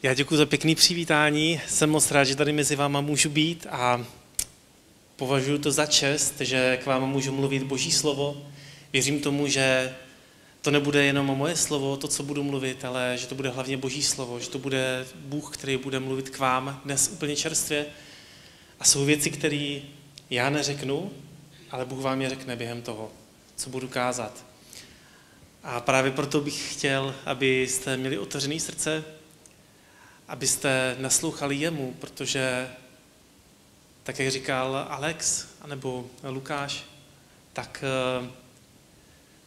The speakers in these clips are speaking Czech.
Já děkuji za pěkný přivítání. Jsem moc rád, že tady mezi váma můžu být a považuji to za čest, že k vám můžu mluvit Boží slovo. Věřím tomu, že to nebude jenom moje slovo, to, co budu mluvit, ale že to bude hlavně Boží slovo, že to bude Bůh, který bude mluvit k vám dnes úplně čerstvě. A jsou věci, které já neřeknu, ale Bůh vám je řekne během toho, co budu kázat. A právě proto bych chtěl, abyste měli otevřené srdce, abyste naslouchali jemu, protože, tak jak říkal Alex, anebo Lukáš, tak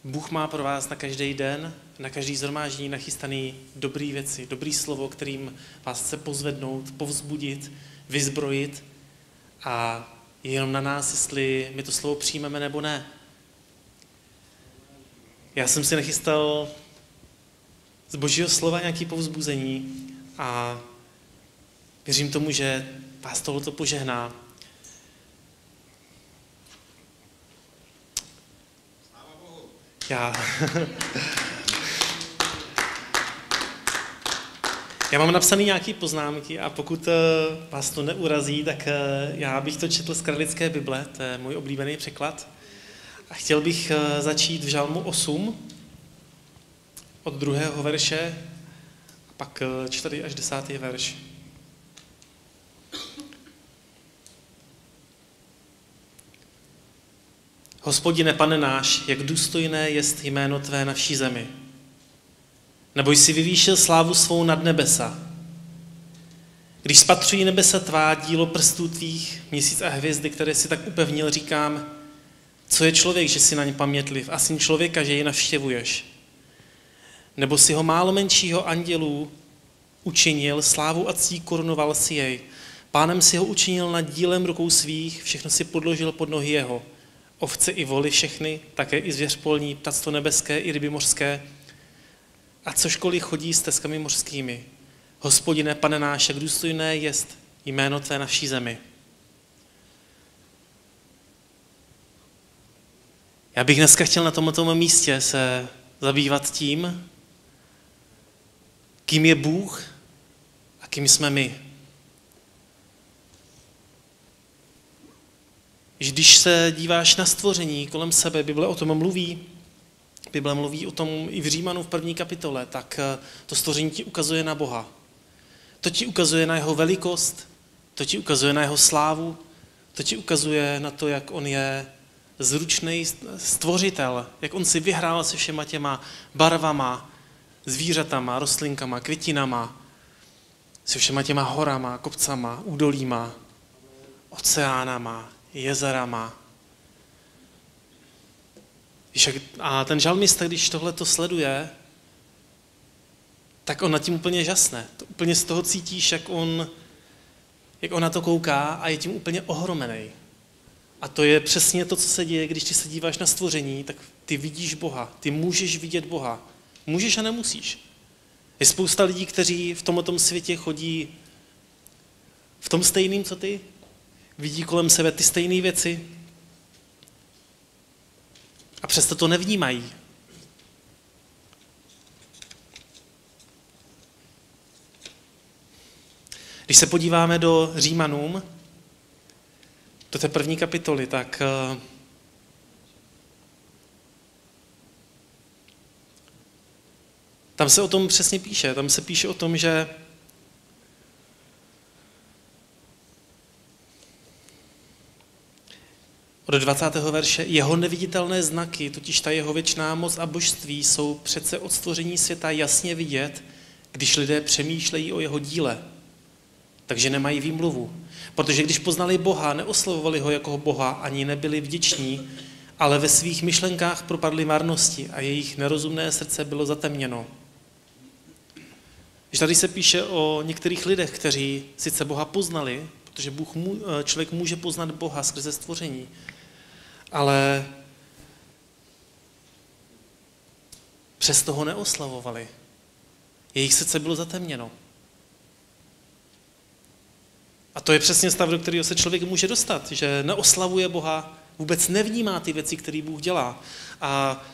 Bůh má pro vás na každý den, na každý shromáždění nachystaný dobrý věci, dobrý slovo, kterým vás chce pozvednout, povzbudit, vyzbrojit a je jenom na nás, jestli my to slovo přijmeme nebo ne. Já jsem si nachystal z Božího slova nějaké povzbuzení a věřím tomu, že vás tohleto požehná. Sláva Bohu. Já mám napsané nějaké poznámky a pokud vás to neurazí, tak já bych to četl z Kralické Bible, to je můj oblíbený překlad. A chtěl bych začít v Žalmu 8, od 2. verše, a pak 4. až 10. verš. Hospodine, Pane náš, jak důstojné jest jméno Tvé na vší zemi. Neboť jsi vyvýšil slávu svou nad nebesa. Když spatřují nebesa Tvá, dílo prstů Tvých, měsíc a hvězdy, které si tak upevnil, říkám, co je člověk, že jsi na ně pamětliv, a syn člověka, že jej navštěvuješ. Nebo si ho málo menšího andělů učinil, slávu a ctí korunoval si jej. Pánem si ho učinil nad dílem rukou svých, všechno si podložil pod nohy jeho. Ovce i voly všechny, také i zvěř polní, ptactvo nebeské i ryby mořské, a cožkoliv chodí stezkami mořskými. Hospodine, Pane náš, jak důstojné jest jméno Tvé na vší zemi. Já bych dneska chtěl na tomto místě se zabývat tím, kým je Bůh a kým jsme my. Když se díváš na stvoření kolem sebe, Bible o tom mluví, Bible mluví o tom i v Římanu v 1. kapitole, tak to stvoření ti ukazuje na Boha. To ti ukazuje na jeho velikost, to ti ukazuje na jeho slávu, to ti ukazuje na to, jak on je zručný stvořitel, jak on si vyhrál se všema těma barvama, zvířatama, rostlinkama, květinama, se všema těma horama, kopcama, údolíma, oceánama, jezerama. A ten žalmista, když tohleto sleduje, tak on nad tím úplně žasne. Úplně z toho cítíš, jak on na to kouká a je tím úplně ohromený. A to je přesně to, co se děje, když ty se díváš na stvoření, tak ty vidíš Boha, ty můžeš vidět Boha. Můžeš a nemusíš. Je spousta lidí, kteří v tomto světě chodí v tom stejným, co ty, vidí kolem sebe ty stejné věci a přesto to nevnímají. Když se podíváme do Římanům, do té 1. kapitoly, tak tam se o tom přesně píše. Tam se píše o tom, že od 20. verše jeho neviditelné znaky, totiž ta jeho věčná moc a božství, jsou přece od stvoření světa jasně vidět, když lidé přemýšlejí o jeho díle. Takže nemají výmluvu. Protože když poznali Boha, neoslavovali ho jako Boha, ani nebyli vděční, ale ve svých myšlenkách propadli marnosti a jejich nerozumné srdce bylo zatemněno. Když tady se píše o některých lidech, kteří sice Boha poznali, protože člověk může poznat Boha skrze stvoření, ale přesto ho neoslavovali. Jejich srdce bylo zatemněno. A to je přesně stav, do kterého se člověk může dostat, že neoslavuje Boha, vůbec nevnímá ty věci, které Bůh dělá a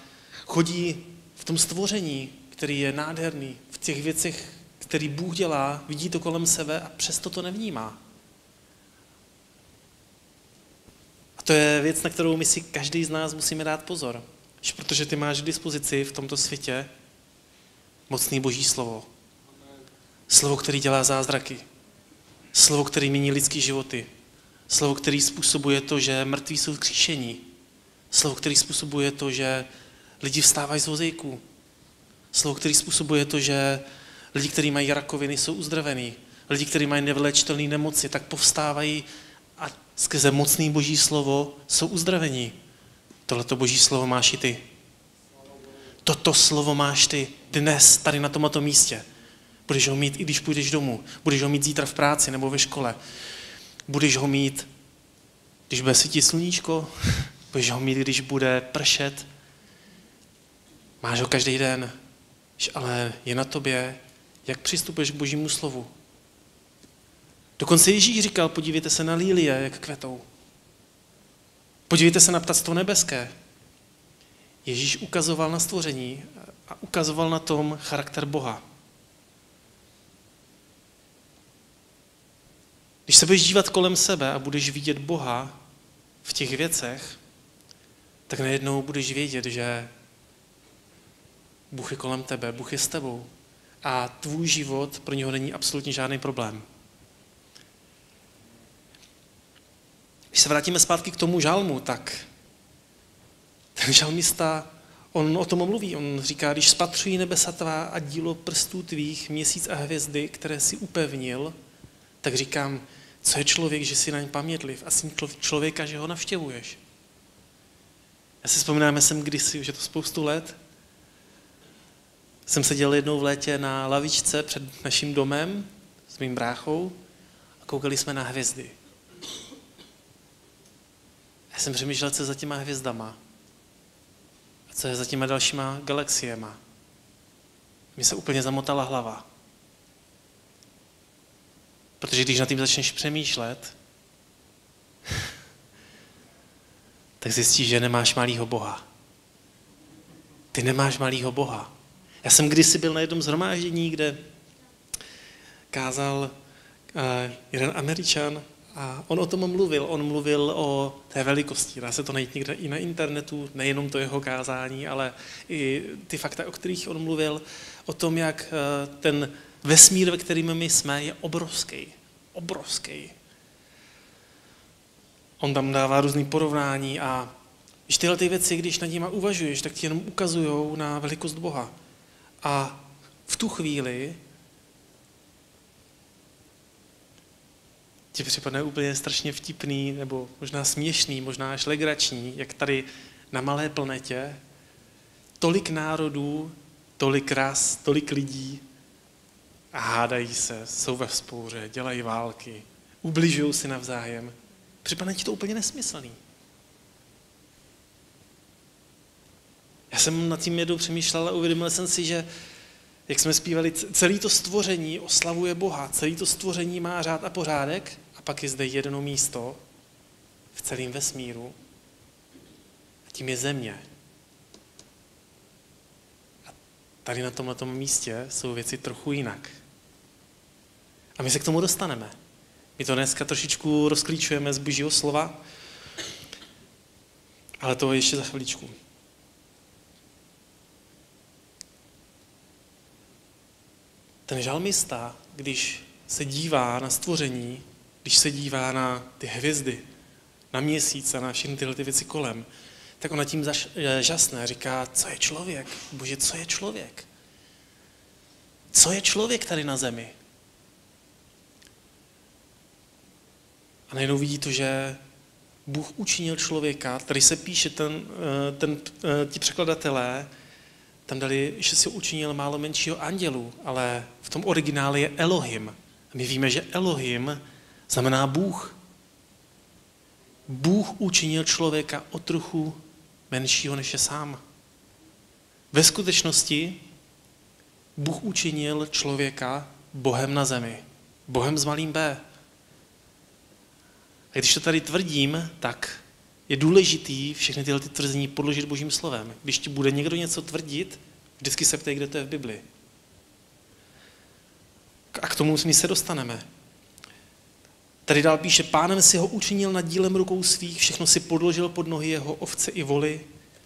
chodí v tom stvoření, který je nádherný, v těch věcech, který Bůh dělá, vidí to kolem sebe a přesto to nevnímá. A to je věc, na kterou my si každý z nás musíme dát pozor. Protože ty máš k dispozici v tomto světě mocný Boží slovo. Slovo, který dělá zázraky. Slovo, který mění lidský životy. Slovo, který způsobuje to, že mrtví jsou vzkříšení. Slovo, který způsobuje to, že lidi vstávají z vozejků. Slovo, který způsobuje to, že lidi, kteří mají rakoviny, jsou uzdravení. Lidi, kteří mají nevylečitelné nemoci, tak povstávají a skrze mocný Boží slovo jsou uzdravení. Tohleto Boží slovo máš i ty. Toto slovo máš ty dnes, tady na tomto místě. Budeš ho mít, i když půjdeš domů. Budeš ho mít zítra v práci nebo ve škole. Budeš ho mít, když bude svítit sluníčko. Budeš ho mít, když bude pršet. Máš ho každý den. Ale je na tobě, jak přistupuješ k Božímu slovu. Dokonce Ježíš říkal, podívejte se na lílie, jak kvetou. Podívejte se na ptactvo nebeské. Ježíš ukazoval na stvoření a ukazoval na tom charakter Boha. Když se budeš dívat kolem sebe a budeš vidět Boha v těch věcech, tak najednou budeš vědět, že Bůh je kolem tebe, Bůh je s tebou a tvůj život pro něho není absolutně žádný problém. Když se vrátíme zpátky k tomu žalmu, tak ten žalmista, on o tom mluví. On říká, když spatřují nebesa tvá a dílo prstů tvých, měsíc a hvězdy, které si upevnil, tak říkám, co je člověk, že jsi na ně pamětliv a syn člověka, že ho navštěvuješ. Já si vzpomínám, já jsem kdysi, už je to spoustu let, jsem seděl jednou v létě na lavičce před naším domem s mým bráchou a koukali jsme na hvězdy. Já jsem přemýšlel, co je za těma hvězdama a co je za těma dalšíma galaxiema. Mně se úplně zamotala hlava. Protože když nad tím začneš přemýšlet, tak zjistíš, že nemáš malýho Boha. Ty nemáš malýho Boha. Já jsem kdysi byl na jednom shromáždění, kde kázal jeden Američan a on o tom mluvil. On mluvil o té velikosti. Dá se to najít někde i na internetu, nejenom to jeho kázání, ale i ty fakta, o kterých on mluvil, o tom, jak ten vesmír, ve kterým my jsme, je obrovský. Obrovský. On tam dává různý porovnání a když tyhle ty věci, když nad nimi uvažuješ, tak ti jenom ukazujou na velikost Boha. A v tu chvíli ti připadne úplně strašně vtipný, nebo možná směšný, možná až legrační, jak tady na malé planetě tolik národů, tolik ras, tolik lidí a hádají se, jsou ve vzpouře, dělají války, ubližují si navzájem. Připadne ti to úplně nesmyslný. Já jsem nad tím jednou přemýšlel a uvědomil jsem si, že jak jsme zpívali, celé to stvoření oslavuje Boha, celé to stvoření má řád a pořádek a pak je zde jedno místo v celém vesmíru a tím je země. A tady na tomto místě jsou věci trochu jinak. A my se k tomu dostaneme. My to dneska trošičku rozklíčujeme z Božího slova, ale to ještě za chviličku. Ten žalmista, když se dívá na stvoření, když se dívá na ty hvězdy, na měsíc a na všechny tyhle ty věci kolem, tak on nad tím žasne, říká, co je člověk? Bože, co je člověk? Co je člověk tady na zemi? A najednou vidí to, že Bůh učinil člověka, tady se píše, ti překladatelé, tam dali, že si učinil málo menšího andělu, ale v tom originálu je Elohim. A my víme, že Elohim znamená Bůh. Bůh učinil člověka o trochu menšího, než je sám. Ve skutečnosti Bůh učinil člověka Bohem na zemi. Bohem s malým B. A když to tady tvrdím, tak je důležitý všechny tyhle tvrzení podložit Božím slovem. Když ti bude někdo něco tvrdit, vždycky se ptej, kde to je v Bibli. A k tomu my se dostaneme. Tady dál píše, Pánem si ho učinil nad dílem rukou svých, všechno si podložil pod nohy jeho ovce i voly,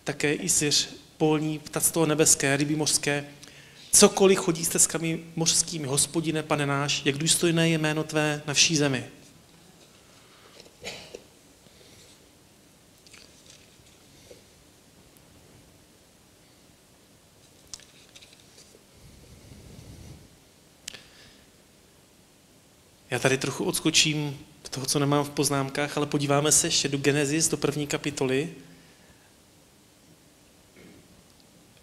také i syř, polní, ptactvo nebeské, ryby mořské, cokoliv chodí stezkami mořskými, Hospodine, Pane náš, jak důstojné je jméno tvé na vší zemi. Já tady trochu odskočím v toho, co nemám v poznámkách, ale podíváme se ještě do Genesis, do 1. kapitoly,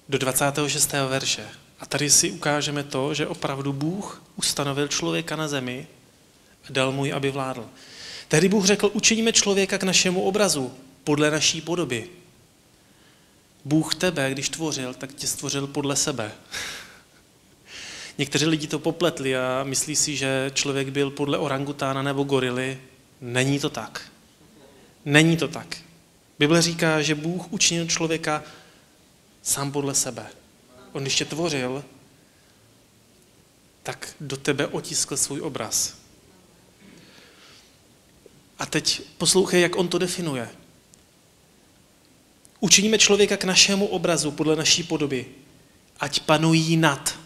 do 26. verše. A tady si ukážeme to, že opravdu Bůh ustanovil člověka na zemi a dal mu ji, aby vládl. Tehdy Bůh řekl, učiníme člověka k našemu obrazu, podle naší podoby. Bůh tebe, když tvořil, tak tě stvořil podle sebe. Někteří lidi to popletli a myslí si, že člověk byl podle orangutána nebo gorily. Není to tak. Není to tak. Bible říká, že Bůh učinil člověka sám podle sebe. On když tě tvořil, tak do tebe otiskl svůj obraz. A teď poslouchej, jak on to definuje. Učiníme člověka k našemu obrazu podle naší podoby, ať panují nad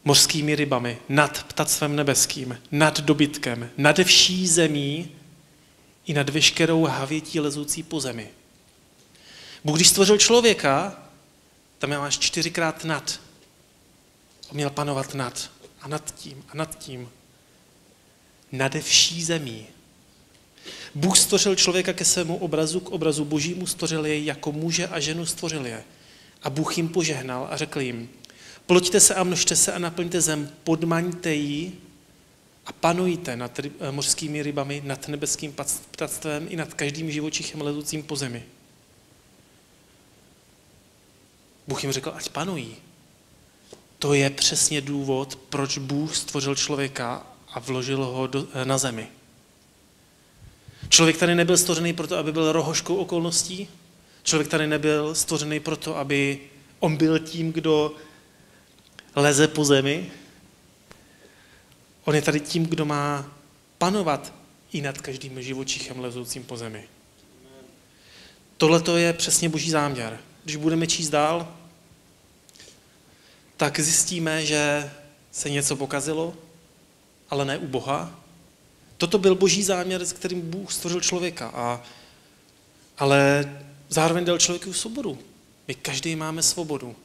mořskými rybami, nad ptactvem nebeským, nad dobytkem, nad vší zemí i nad veškerou havětí lezoucí po zemi. Bůh, když stvořil člověka, tam je máš 4krát nad. On měl panovat nad a nad tím a nad tím. Nade vší zemí. Bůh stvořil člověka ke svému obrazu, k obrazu Božímu stvořil jej, jako muže a ženu stvořil je. A Bůh jim požehnal a řekl jim, ploďte se a množte se a naplňte zem, podmaňte ji a panujte nad mořskými rybami, nad nebeským ptactvem i nad každým živočichem lezoucím po zemi. Bůh jim řekl, ať panují. To je přesně důvod, proč Bůh stvořil člověka a vložil ho na zemi. Člověk tady nebyl stvořený proto, aby byl rohožkou okolností. Člověk tady nebyl stvořený proto, aby on byl tím, kdo leze po zemi. On je tady tím, kdo má panovat i nad každým živočichem lezoucím po zemi. Tohle to je přesně Boží záměr. Když budeme číst dál, tak zjistíme, že se něco pokazilo, ale ne u Boha. Toto byl Boží záměr, s kterým Bůh stvořil člověka. Ale zároveň dal člověku svobodu. My každý máme svobodu.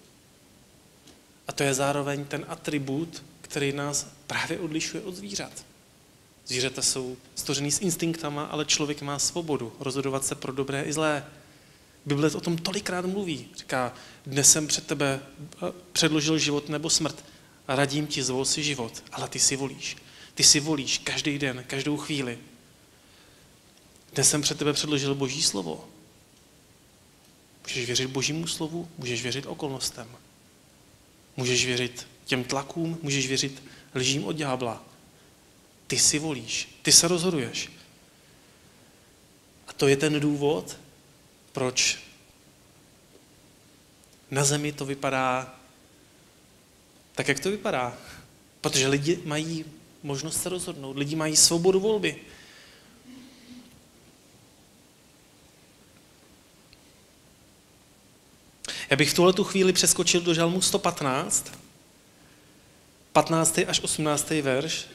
A to je zároveň ten atribut, který nás právě odlišuje od zvířat. Zvířata jsou stvořený s instinktama, ale člověk má svobodu rozhodovat se pro dobré i zlé. Bible o tom tolikrát mluví. Říká, dnes jsem před tebe předložil život nebo smrt a radím ti, zvol si život, ale ty si volíš. Ty si volíš každý den, každou chvíli. Dnes jsem před tebe předložil Boží slovo. Můžeš věřit Božímu slovu, můžeš věřit okolnostem. Můžeš věřit těm tlakům, můžeš věřit lžím od ďábla. Ty si volíš, ty se rozhoduješ. A to je ten důvod, proč na zemi to vypadá tak, jak to vypadá. Protože lidi mají možnost se rozhodnout, lidi mají svobodu volby. Já bych v tuhletu chvíli přeskočil do Žalmu 115, 15. až 18. verš.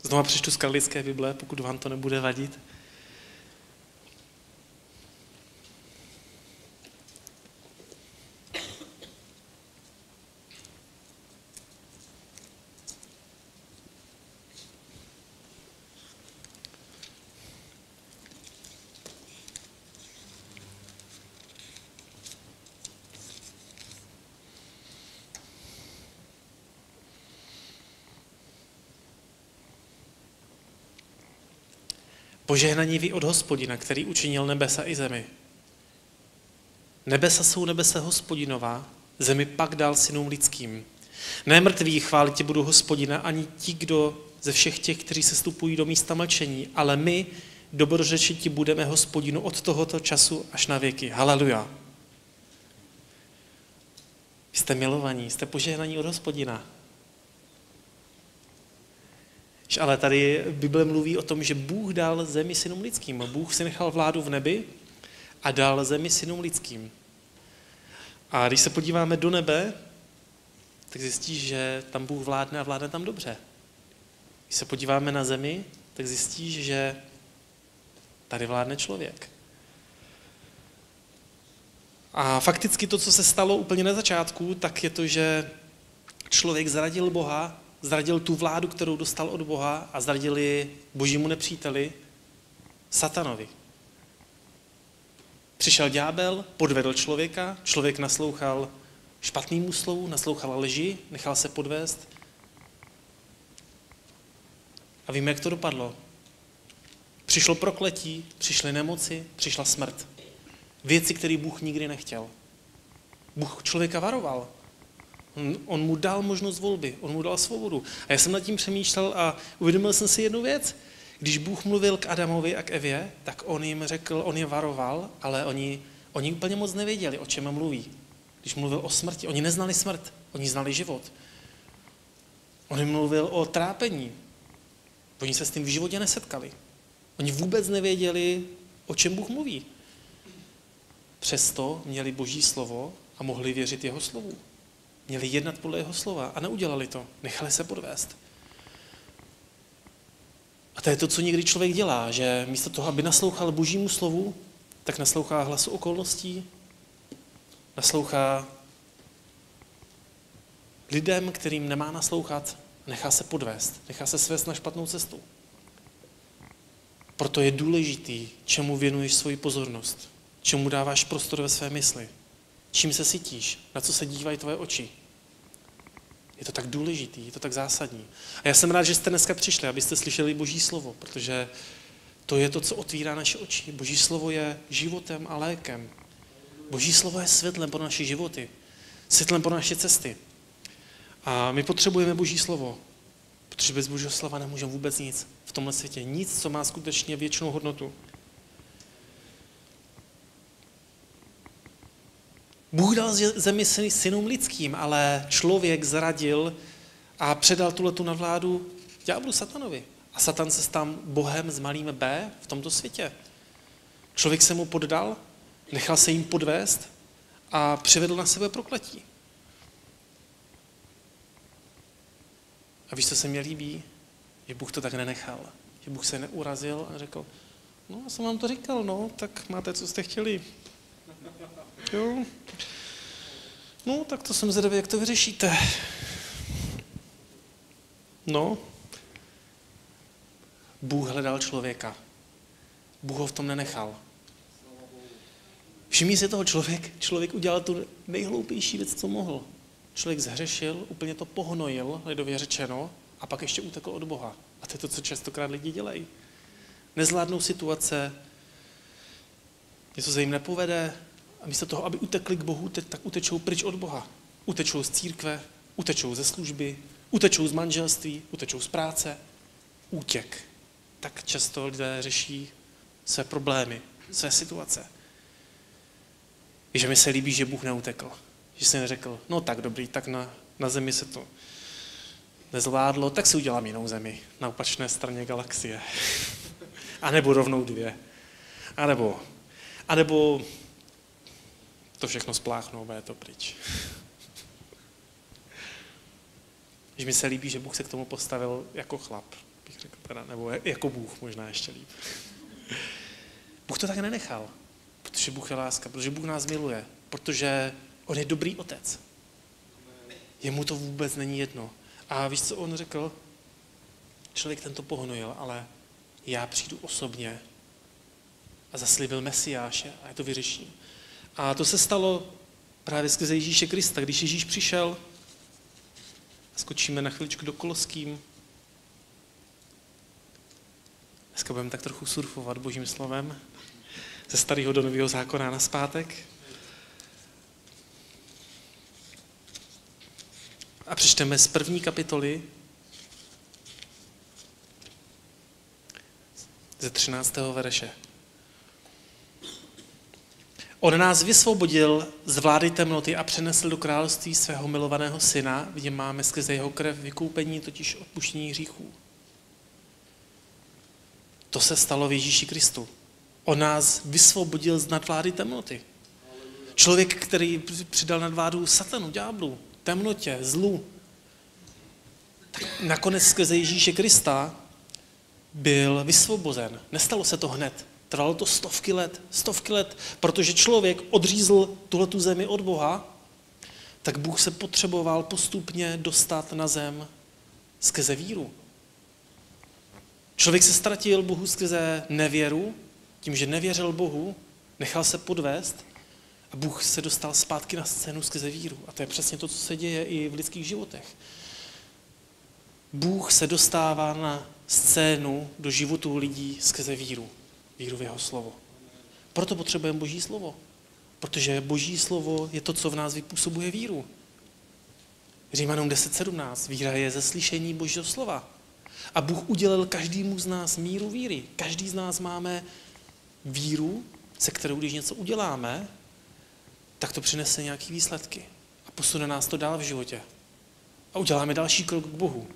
Znova přečtu z Karlické Bible, pokud vám to nebude vadit. Požehnaní ví od Hospodina, který učinil nebesa i zemi. Nebesa jsou nebesa Hospodinová, zemi pak dal synům lidským. Ne mrtví chválit tě budu Hospodina, ani ti, kdo ze všech těch, kteří se stupují do místa mlčení, ale my dobrořečit ti budeme Hospodinu od tohoto času až na věky. Haleluja. Jste milovaní, jste požehnaní od Hospodina. Ale tady Bible mluví o tom, že Bůh dal zemi synům lidským. Bůh si nechal vládu v nebi a dal zemi synům lidským. A když se podíváme do nebe, tak zjistíš, že tam Bůh vládne a vládne tam dobře. Když se podíváme na zemi, tak zjistíš, že tady vládne člověk. A fakticky to, co se stalo úplně na začátku, tak je to, že člověk zradil Boha, zradil tu vládu, kterou dostal od Boha a zradil ji božímu nepříteli, satanovi. Přišel ďábel, podvedl člověka, člověk naslouchal špatnému slovu, naslouchal lži, nechal se podvést. A víme, jak to dopadlo. Přišlo prokletí, přišly nemoci, přišla smrt. Věci, které Bůh nikdy nechtěl. Bůh člověka varoval. On mu dal možnost volby, on mu dal svobodu. A já jsem nad tím přemýšlel a uvědomil jsem si jednu věc. Když Bůh mluvil k Adamovi a k Evě, tak on jim řekl, on je varoval, ale oni úplně moc nevěděli, o čem mluví. Když mluvil o smrti, oni neznali smrt, oni znali život. On jim mluvil o trápení. Oni se s tím v životě nesetkali. Oni vůbec nevěděli, o čem Bůh mluví. Přesto měli Boží slovo a mohli věřit jeho slovu. Měli jednat podle jeho slova a neudělali to. Nechali se podvést. A to je to, co někdy člověk dělá, že místo toho, aby naslouchal Božímu slovu, tak naslouchá hlasu okolností, naslouchá lidem, kterým nemá naslouchat, nechá se podvést, nechá se svést na špatnou cestu. Proto je důležitý, čemu věnuješ svoji pozornost, čemu dáváš prostor ve své mysli, čím se sytíš, na co se dívají tvoje oči. Je to tak důležitý, je to tak zásadní. A já jsem rád, že jste dneska přišli, abyste slyšeli Boží slovo, protože to je to, co otvírá naše oči. Boží slovo je životem a lékem. Boží slovo je světlem pro naše životy, světlem pro naše cesty. A my potřebujeme Boží slovo, protože bez Božího slova nemůžeme vůbec nic v tomhle světě. Nic, co má skutečně věčnou hodnotu. Bůh dal zemi synům lidským, ale člověk zradil a předal tuhletu nadvládu ďáblu satanovi. A satan se stal bohem s malým B v tomto světě. Člověk se mu poddal, nechal se jim podvést a přivedl na sebe prokletí. A víš, co se mi líbí? Že Bůh to tak nenechal. Že Bůh se neurazil a řekl, no, já jsem vám to říkal, no, tak máte, co jste chtěli. Jo. No, tak to jsem zvědavý, jak to vyřešíte. No. Bůh hledal člověka. Bůh ho v tom nenechal. Všimni si toho, člověk udělal tu nejhloupější věc, co mohl. Člověk zhřešil, úplně to pohnojil, lidově řečeno, a pak ještě utekl od Boha. A to je to, co častokrát lidi dělají. Nezvládnou situace, něco se jim nepovede, a místo toho, aby utekli k Bohu, tak utečou pryč od Boha. Utečou z církve, utečou ze služby, utečou z manželství, utečou z práce. Útěk. Tak často lidé řeší své problémy, své situace. Že mi se líbí, že Bůh neutekl. Že si neřekl, no tak dobrý, tak na zemi se to nezvládlo, tak si udělám jinou zemi na opačné straně galaxie. A nebo rovnou 2. A nebo to všechno spláchnou, je to pryč. Že mi se líbí, že Bůh se k tomu postavil jako chlap, bych řekl teda, nebo jako Bůh možná ještě líp. Bůh to tak nenechal, protože Bůh je láska, protože Bůh nás miluje, protože on je dobrý otec. Jemu to vůbec není jedno. A víš, co on řekl? Člověk ten to pohnojil, ale já přijdu osobně a zaslíbil Mesiáše a já to vyřeším. A to se stalo právě skrze Ježíše Krista. Když Ježíš přišel, skočíme na chviličku do Koloským. Dneska budeme tak trochu surfovat Božím slovem ze Starého do Nového zákona nazpátek. A přečteme z 1. kapitoly ze 13. verše. On nás vysvobodil z vlády temnoty a přenesl do království svého milovaného syna, v něm máme skrze jeho krev vykoupení, totiž odpuštění hříchů. To se stalo v Ježíši Kristu. On nás vysvobodil z nadvlády temnoty. Člověk, který přidal nadvládu satanu, ďáblu, temnotě, zlu, tak nakonec skrze Ježíše Krista byl vysvobozen. Nestalo se to hned. Trvalo to stovky let, protože člověk odřízl tuhletu zemi od Boha, tak Bůh se potřeboval postupně dostat na zem skrze víru. Člověk se ztratil Bohu skrze nevěru, tím, že nevěřil Bohu, nechal se podvést a Bůh se dostal zpátky na scénu skrze víru. A to je přesně to, co se děje i v lidských životech. Bůh se dostává na scénu do životů lidí skrze víru. Víru v jeho slovo. Proto potřebujeme Boží slovo. Protože Boží slovo je to, co v nás vypůsobuje víru. Římanům 10:17. Víra je ze slyšení Božího slova. A Bůh udělal každému z nás míru víry. Každý z nás máme víru, se kterou když něco uděláme, tak to přinese nějaké výsledky. A posune nás to dál v životě. A uděláme další krok k Bohu.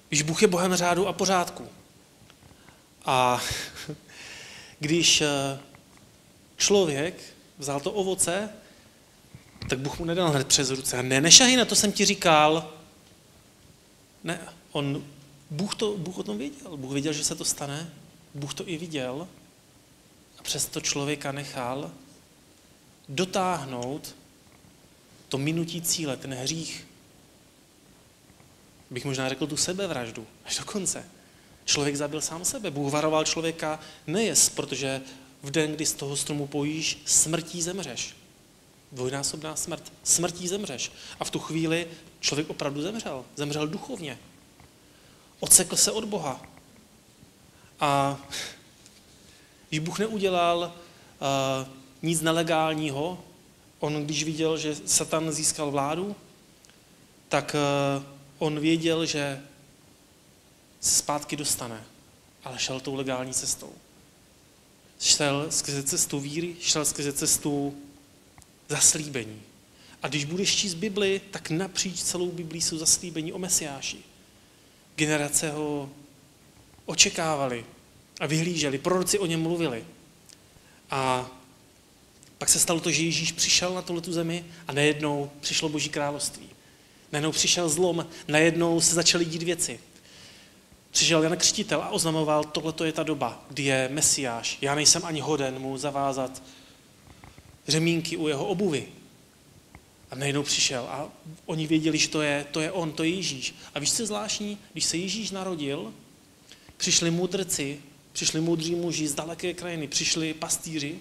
Když Bůh je Bohem řádu a pořádku. A když člověk vzal to ovoce, tak Bůh mu nedal hned přes ruce. Ne, nešahy, na to jsem ti říkal. Ne, Bůh o tom věděl. Bůh věděl, že se to stane. Bůh to i viděl. A přesto člověka nechal dotáhnout to minutí cíle, ten hřích. Bych možná řekl tu sebevraždu, až do konce. Člověk zabil sám sebe. Bůh varoval člověka, nejez, protože v den, kdy z toho stromu pojíš, smrtí zemřeš. Dvojnásobná smrt. Smrtí zemřeš. A v tu chvíli člověk opravdu zemřel. Zemřel duchovně. Odsekl se od Boha. A když Bůh neudělal nic nelegálního, on když viděl, že Satan získal vládu, tak on věděl, že se zpátky dostane, ale šel tou legální cestou. Šel skrze cestu víry, šel skrze cestu zaslíbení. A když budeš číst Bibli, tak napříč celou Biblí jsou zaslíbení o Mesiáši. Generace ho očekávali a vyhlíželi, proroci o něm mluvili. A pak se stalo to, že Ježíš přišel na tuhletu zemi a najednou přišlo Boží království. Najednou přišel zlom, najednou se začaly dít věci. Přišel Jan Křtitel a oznamoval, tohleto je ta doba, kdy je Mesiáš. Já nejsem ani hoden mu zavázat řemínky u jeho obuvy. A najednou přišel a oni věděli, že to je on, to je Ježíš. A víš, co je zvláštní? Když se Ježíš narodil, přišli mudrci, přišli moudří muži z daleké krajiny, přišli pastýři,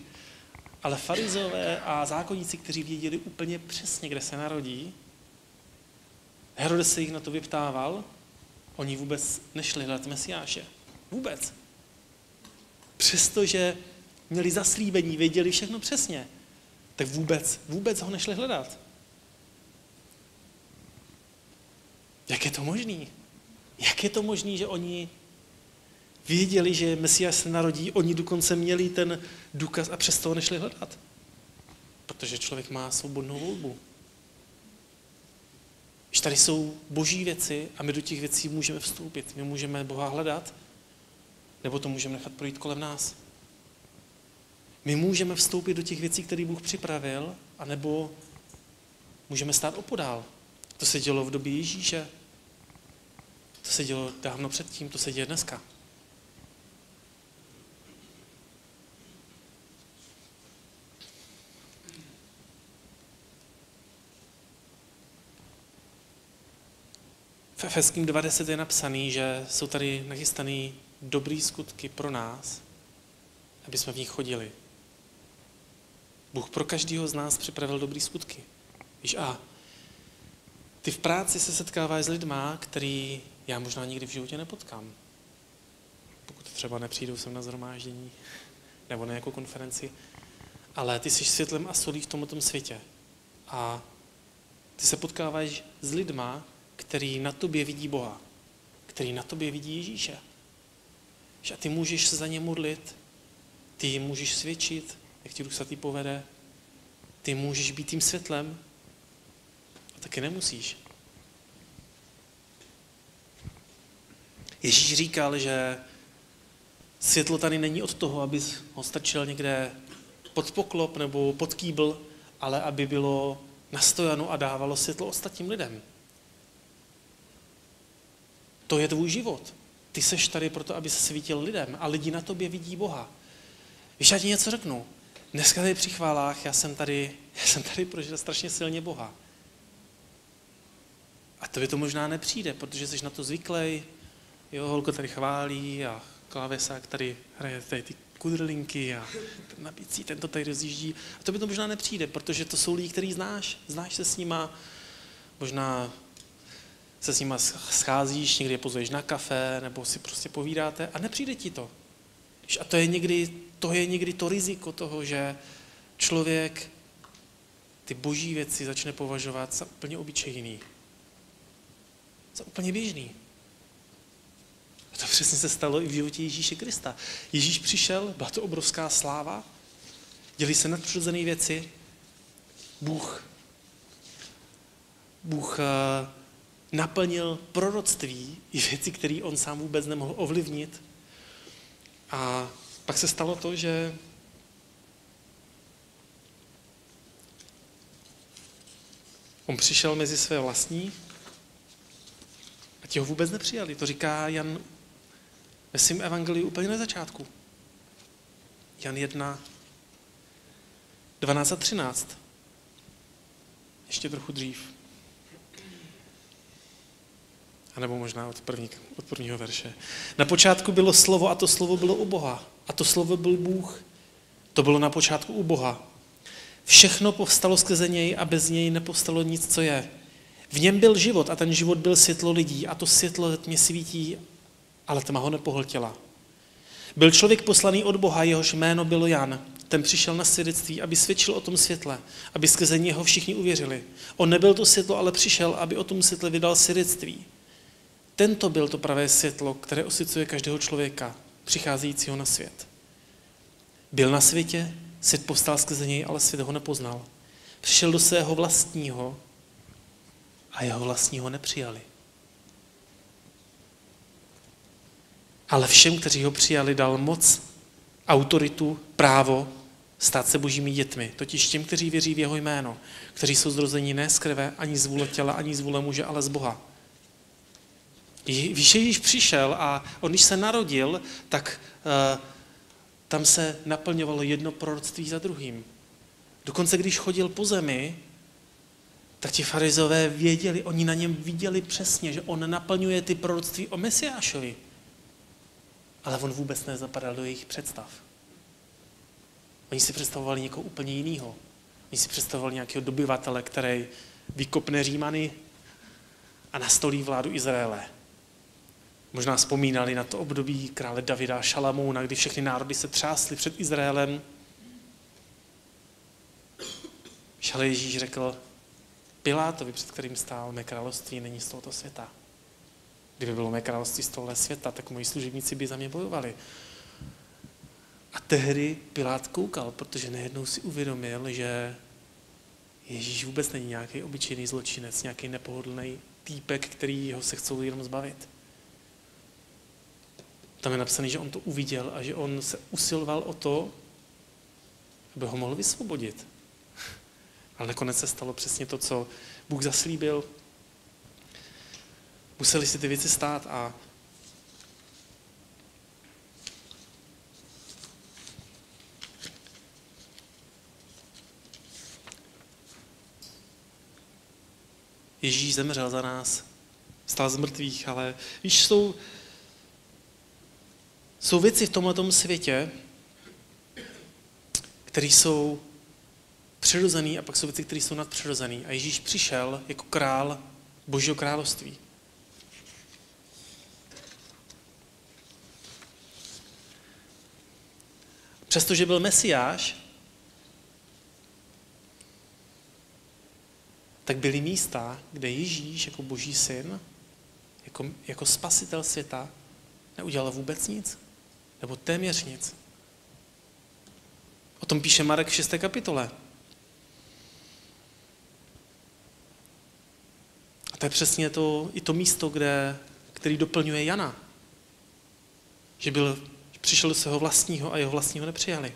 ale farizové a zákonníci, kteří věděli úplně přesně, kde se narodí, Herodes se jich na to vyptával, oni vůbec nešli hledat Mesiáše. Vůbec. Přestože měli zaslíbení, věděli všechno přesně, tak vůbec ho nešli hledat. Jak je to možný? Jak je to možný, že oni věděli, že Mesiáš se narodí, oni dokonce měli ten důkaz a přesto ho nešli hledat? Protože člověk má svobodnou volbu. Když tady jsou boží věci a my do těch věcí můžeme vstoupit, my můžeme Boha hledat, nebo to můžeme nechat projít kolem nás. My můžeme vstoupit do těch věcí, které Bůh připravil, anebo můžeme stát opodál. To se dělo v době Ježíše, to se dělo dávno předtím, to se děje dneska. V Efeským 2:10 je napsaný, že jsou tady nachystané dobrý skutky pro nás, aby jsme v nich chodili. Bůh pro každého z nás připravil dobrý skutky. Víš, a ty v práci se setkáváš s lidma, který já možná nikdy v životě nepotkám. Pokud třeba nepřijdou sem na shromáždění nebo na nějakou konferenci. Ale ty jsi světlem a solí v tomto světě. A ty se potkáváš s lidma, který na tobě vidí Boha, který na tobě vidí Ježíše. A ty můžeš se za ně modlit Ty můžeš svědčit, jak ti Duch Svatý povede. Ty můžeš být tím světlem. A taky nemusíš. Ježíš říkal, že světlo tady není od toho, aby ho strčil někde pod poklop nebo pod kýbl, ale aby bylo na stojanu a dávalo světlo ostatním lidem. To je tvůj život. Ty seš tady proto, aby se svítil lidem a lidi na tobě vidí Boha. Víš, já ti něco řeknu. Dneska tady při chválách já jsem tady prožil strašně silně Boha. A tobě to možná nepřijde, protože jsi na to zvyklý. Jo, holko tady chválí a klávesák tady hraje tady ty kudrlinky a na bicí, ten to tady rozjíždí. A tobě to možná nepřijde, protože to jsou lidi, který znáš. Znáš se s nima, možná se s nima scházíš, někdy je pozveš na kafe, nebo si prostě povídáte a nepřijde ti to. A to je někdy to riziko toho, že člověk ty boží věci začne považovat za úplně obyčejný. Za úplně běžný. A to přesně se stalo i v životě Ježíše Krista. Ježíš přišel, byla to obrovská sláva, děli se nadpřirozené věci. Bůh naplnil proroctví i věci, které on sám vůbec nemohl ovlivnit. A pak se stalo to, že on přišel mezi své vlastní a ti ho vůbec nepřijali. To říká Jan ve svém evangeliu úplně na začátku. Jan 1, 12 a 13. Ještě trochu dřív. A nebo možná od prvního verše. Na počátku bylo slovo a to slovo bylo u Boha. A to slovo byl Bůh. To bylo na počátku u Boha. Všechno povstalo skrze něj a bez něj nepovstalo nic, co je. V něm byl život a ten život byl světlo lidí a to světlo tmě svítí, ale tma ho nepohltila. Byl člověk poslaný od Boha, jehož jméno bylo Jan. Ten přišel na svědectví, aby svědčil o tom světle, aby skrze něho všichni uvěřili. On nebyl to světlo, ale přišel, aby o tom světle vydal svědectví. Tento byl to pravé světlo, které osvěcuje každého člověka, přicházejícího na svět. Byl na světě, svět povstal skrze něj, ale svět ho nepoznal. Přišel do svého vlastního a jeho vlastního nepřijali. Ale všem, kteří ho přijali, dal moc, autoritu, právo stát se božími dětmi. Totiž těm, kteří věří v jeho jméno, kteří jsou zrození ne z krve, ani z vůle těla, ani z vůle muže, ale z Boha. Víš, Ježíš přišel a on, když se narodil, tak tam se naplňovalo jedno proroctví za druhým. Dokonce, když chodil po zemi, tak ti farizové věděli, oni na něm viděli přesně, že on naplňuje ty proroctví o Mesiášovi. Ale on vůbec nezapadal do jejich představ. Oni si představovali někoho úplně jiného. Oni si představovali nějakého dobyvatele, který vykopne Římany a nastolí vládu Izraele. Možná vzpomínali na to období krále Davida a Šalamouna, kdy všechny národy se třásly před Izraelem. Ale Ježíš řekl Pilátovi, před kterým stál, mé království není z tohoto světa. Kdyby bylo mé království z tohoto světa, tak moji služebníci by za mě bojovali. A tehdy Pilát koukal, protože nejednou si uvědomil, že Ježíš vůbec není nějaký obyčejný zločinec, nějaký nepohodlný týpek, který ho se chcou jenom zbavit. Tam je napsané, že on to uviděl a že on se usiloval o to, aby ho mohl vysvobodit. Ale nakonec se stalo přesně to, co Bůh zaslíbil. Museli si ty věci stát a Ježíš zemřel za nás, stál z mrtvých, ale víš, jsou věci v tomhletom světě, které jsou přirozený a pak jsou věci, které jsou nadpřirozený. A Ježíš přišel jako král Božího království. Přestože byl Mesiáš, tak byly místa, kde Ježíš jako Boží syn, jako spasitel světa, neudělal vůbec nic, nebo téměř nic. O tom píše Marek v 6. kapitole. A to je přesně i to místo, který doplňuje Jana. Že přišel do svého vlastního a jeho vlastního nepřijali.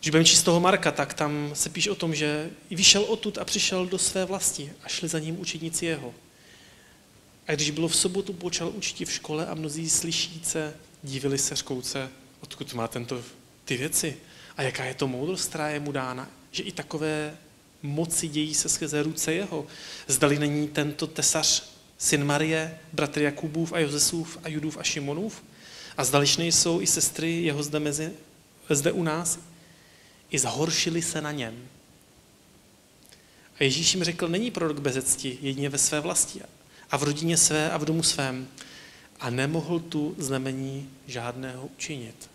Když budeme číst toho Marka, tak tam se píše o tom, že vyšel odtud a přišel do své vlasti a šli za ním učedníci jeho. A když bylo v sobotu, počal učit v škole a mnozí slyšíce divili se řkouce, odkud má ty věci a jaká je to moudrost, která je mu dána, že i takové moci dějí se skrze ruce jeho. Zdali není tento tesař syn Marie, bratr Jakubův a Josesův a Judův a Šimonův? A zdališ nejsou i sestry jeho zde u nás? I zhoršili se na něm. A Ježíš jim řekl, není prorok bez cti, jedině ve své vlasti a v rodině své a v domu svém. A nemohl tu znamení žádného učinit.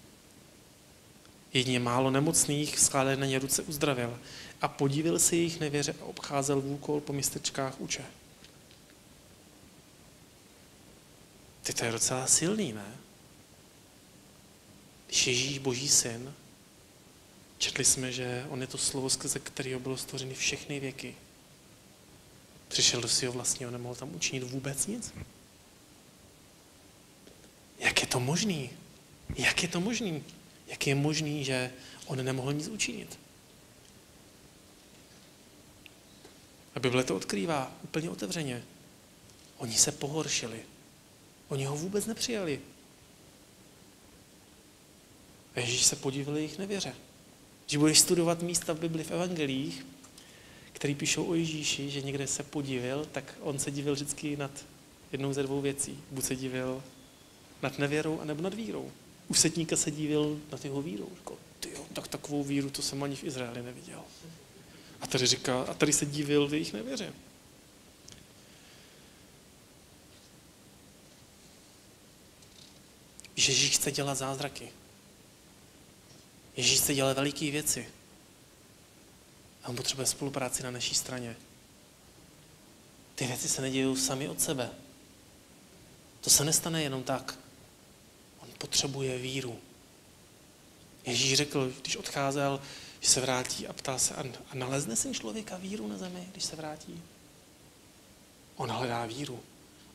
Jedině málo nemocných skládané na ně ruce uzdravil a podívil se jejich nevěře a obcházel vůkol po městečkách uče. To je docela silný, ne? Když Ježíš Boží syn, četli jsme, že on je to slovo, skrze kterého bylo stvořeny všechny věky. Přišel do svého vlastního, nemohl tam učinit vůbec nic. Jak je to možný? Jak je to možný? Jak je možný, že on nemohl nic učinit? A Bible to odkrývá úplně otevřeně. Oni se pohoršili. Oni ho vůbec nepřijali. A Ježíš se podivil jejich nevěře. Když budeš studovat místa v Bibli v evangelích, který píšou o Ježíši, že někde se podivil, tak on se divil vždycky nad jednou ze dvou věcí. Buď se divil nad nevěrou, anebo nad vírou. U setníka se divil nad jeho vírou. Říkal, tak takovou víru, to jsem ani v Izraeli neviděl. A tady se divil v jejich nevěře. Ježíš chce dělat zázraky. Ježíš chce dělat veliké věci. A on potřebuje spolupráci na naší straně. Ty věci se nedějí sami od sebe. To se nestane jenom tak. On potřebuje víru. Ježíš řekl, když odcházel, že se vrátí a ptal se, a nalezne syn člověka víru na zemi, když se vrátí? On hledá víru.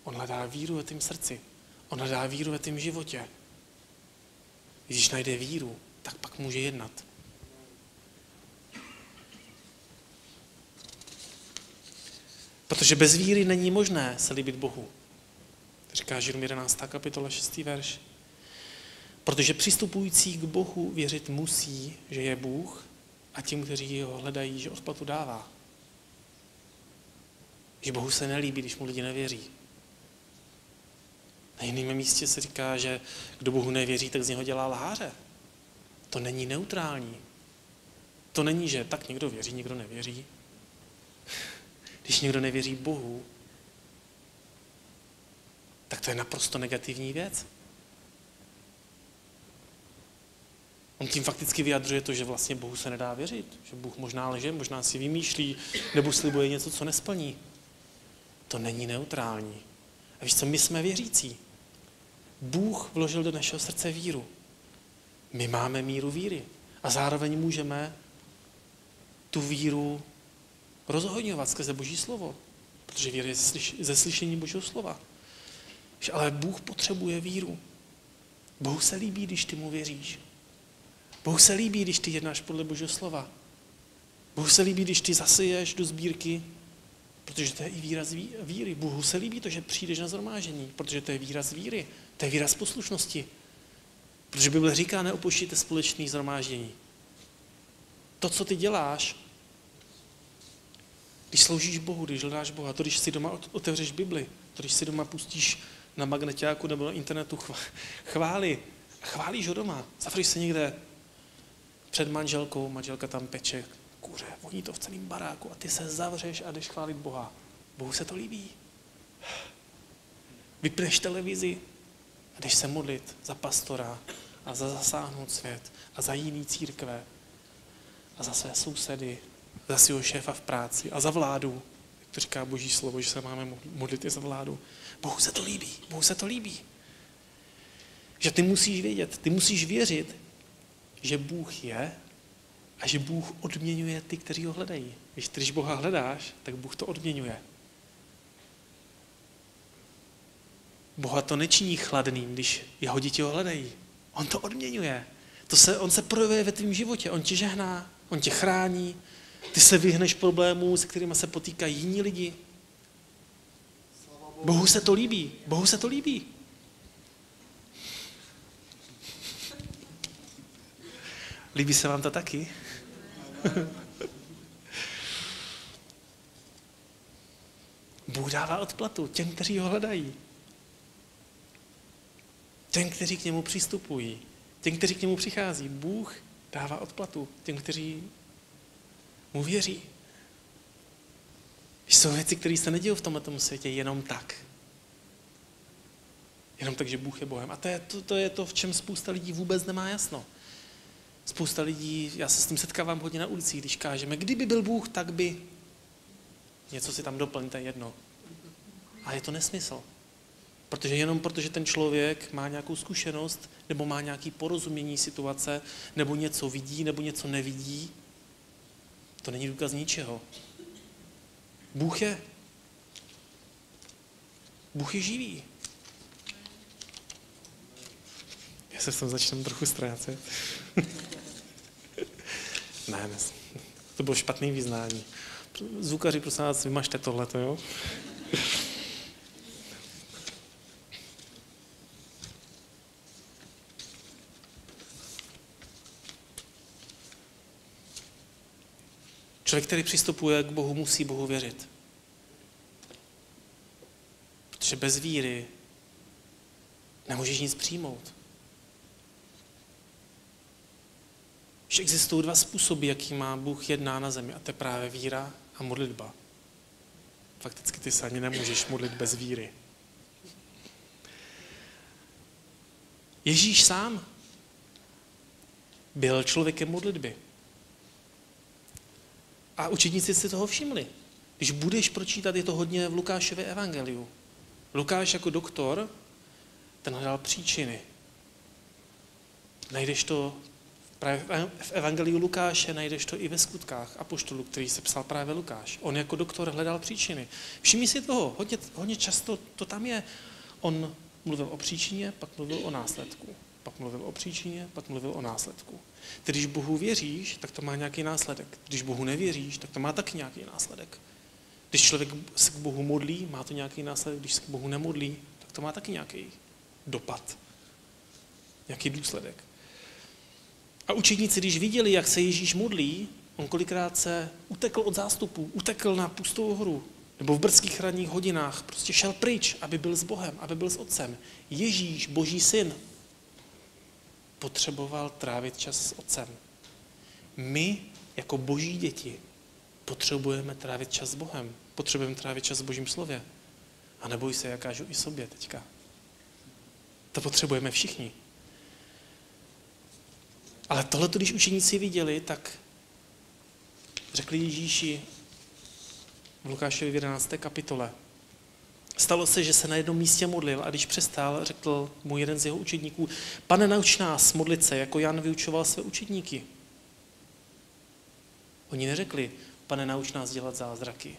On hledá víru ve tým srdci. On hledá víru ve tým životě. Když najde víru, tak pak může jednat. Protože bez víry není možné se líbit Bohu. Říká Židům 11. kapitola 6. verš. Protože přistupující k Bohu věřit musí, že je Bůh a tím, kteří ho hledají, že odplatu dává. Že Bohu se nelíbí, když mu lidi nevěří. Na jiném místě se říká, že kdo Bohu nevěří, tak z něho dělá lháře. To není neutrální. To není, že tak někdo věří, někdo nevěří. Když někdo nevěří Bohu, tak to je naprosto negativní věc. On tím fakticky vyjadřuje to, že vlastně Bohu se nedá věřit. Že Bůh možná lže, možná si vymýšlí, nebo slibuje něco, co nesplní. To není neutrální. A víš co, my jsme věřící. Bůh vložil do našeho srdce víru. My máme míru víry. A zároveň můžeme tu víru rozhodňovat skrze Boží slovo. Protože víra je ze slyšení Božího slova. Ale Bůh potřebuje víru. Bohu se líbí, když ty mu věříš. Bohu se líbí, když ty jednáš podle Božího slova. Bohu se líbí, když ty zaseješ do sbírky, protože to je i výraz víry. Bohu se líbí to, že přijdeš na shromáždění, protože to je výraz víry. To je výraz poslušnosti. Protože Bible říká, neopouštějte společné shromáždění. To, co ty děláš, když sloužíš Bohu, když hledáš Boha, to, když si doma otevřeš Bibli, to, když si doma pustíš na magneťáku nebo na internetu chválíš ho doma, zavřeš se někde před manželkou, manželka tam peče kuře, voní to v celém baráku a ty se zavřeš a jdeš chválit Boha. Bohu se to líbí. Vypneš televizi a jdeš se modlit za pastora a za zasáhnout svět a za jiný církve a za své sousedy, za svého šéfa v práci a za vládu. Jak to říká Boží slovo, že se máme modlit i za vládu. Bohu se to líbí. Bohu se to líbí. Že ty musíš vědět, ty musíš věřit, že Bůh je a že Bůh odměňuje ty, kteří ho hledají. Když Boha hledáš, tak Bůh to odměňuje. Boha to nečiní chladným, když jeho děti ho hledají. On to odměňuje. On se projevuje ve tvém životě. On tě žehná, on tě chrání. Ty se vyhneš problémů, se kterými se potýkají jiní lidi. Bohu se to líbí. Bohu se to líbí. Líbí se vám to taky? Bůh dává odplatu těm, kteří ho hledají. Těm, kteří k němu přistupují. Těm, kteří k němu přichází. Bůh dává odplatu těm, kteří mu věří. Jsou věci, které se nedějí v tomto světě jenom tak. Jenom tak, že Bůh je Bohem. A to je to, v čem spousta lidí vůbec nemá jasno. Spousta lidí, já se s tím setkávám hodně na ulicích, když kážeme, kdyby byl Bůh, tak by. Něco si tam doplňte jedno. A je to nesmysl. Protože ten člověk má nějakou zkušenost, nebo má nějaké porozumění situace, nebo něco vidí, nebo něco nevidí, to není důkaz ničeho. Bůh je živý. Já se v tom začnu trochu ztrácet. Ne, to bylo špatný vyznání. Zvukaři, prosím vás, vymažte tohleto, jo? Člověk, který přistupuje k Bohu, musí Bohu věřit. Protože bez víry nemůžeš nic přijmout. Že existují dva způsoby, jaký má Bůh jedná na zemi, a to je právě víra a modlitba. Fakticky ty se ani nemůžeš modlit bez víry. Ježíš sám byl člověkem modlitby. A učedníci si toho všimli. Když budeš pročítat, je to hodně v Lukášově evangeliu. Lukáš jako doktor, ten hledal příčiny. Najdeš to právě v evangeliu Lukáše, najdeš to i ve skutkách apoštolů, který se psal právě Lukáš. On jako doktor hledal příčiny. Všimni si toho, hodně často to tam je. On mluvil o příčině, pak mluvil o následku. Pak mluvil o příčině, pak mluvil o následku. Když Bohu věříš, tak to má nějaký následek. Když Bohu nevěříš, tak to má taky nějaký následek. Když člověk se k Bohu modlí, má to nějaký následek. Když se k Bohu nemodlí, tak to má taky nějaký dopad. Nějaký důsledek. A učedníci, když viděli, jak se Ježíš modlí, on kolikrát se utekl od zástupu, utekl na pustou horu, nebo v brzkých ranních hodinách, prostě šel pryč, aby byl s Bohem, aby byl s Otcem. Ježíš, Boží syn, potřeboval trávit čas s Otcem. My, jako Boží děti, potřebujeme trávit čas s Bohem. Potřebujeme trávit čas s Božím slově. A neboj se, já kážu i sobě teďka. To potřebujeme všichni. Ale tohleto, když učeníci viděli, tak řekli Ježíši v Lukášově 11. kapitole. Stalo se, že se na jednom místě modlil a když přestal, řekl mu jeden z jeho učedníků: Pane, nauč nás modlit se, jako Jan vyučoval své učedníky. Oni neřekli: Pane, nauč nás dělat zázraky,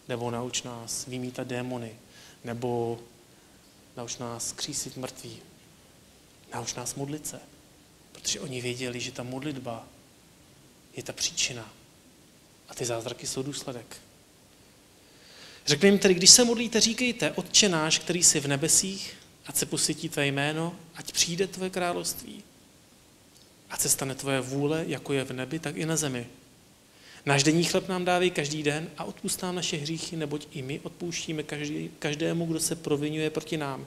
nebo nauč nás vymítat démony, nebo nauč nás křísit mrtví. Nauč nás modlit se. Protože oni věděli, že ta modlitba je ta příčina a ty zázraky jsou důsledek. Řekli jim tedy, když se modlíte, říkejte: Otče náš, který jsi v nebesích, ať se posvětí tvé jméno, ať přijde tvé království. Ať se stane tvoje vůle, jako je v nebi, tak i na zemi. Náš denní chleb nám dávej každý den a odpusť nám naše hříchy, neboť i my odpouštíme každému, kdo se provinuje proti nám.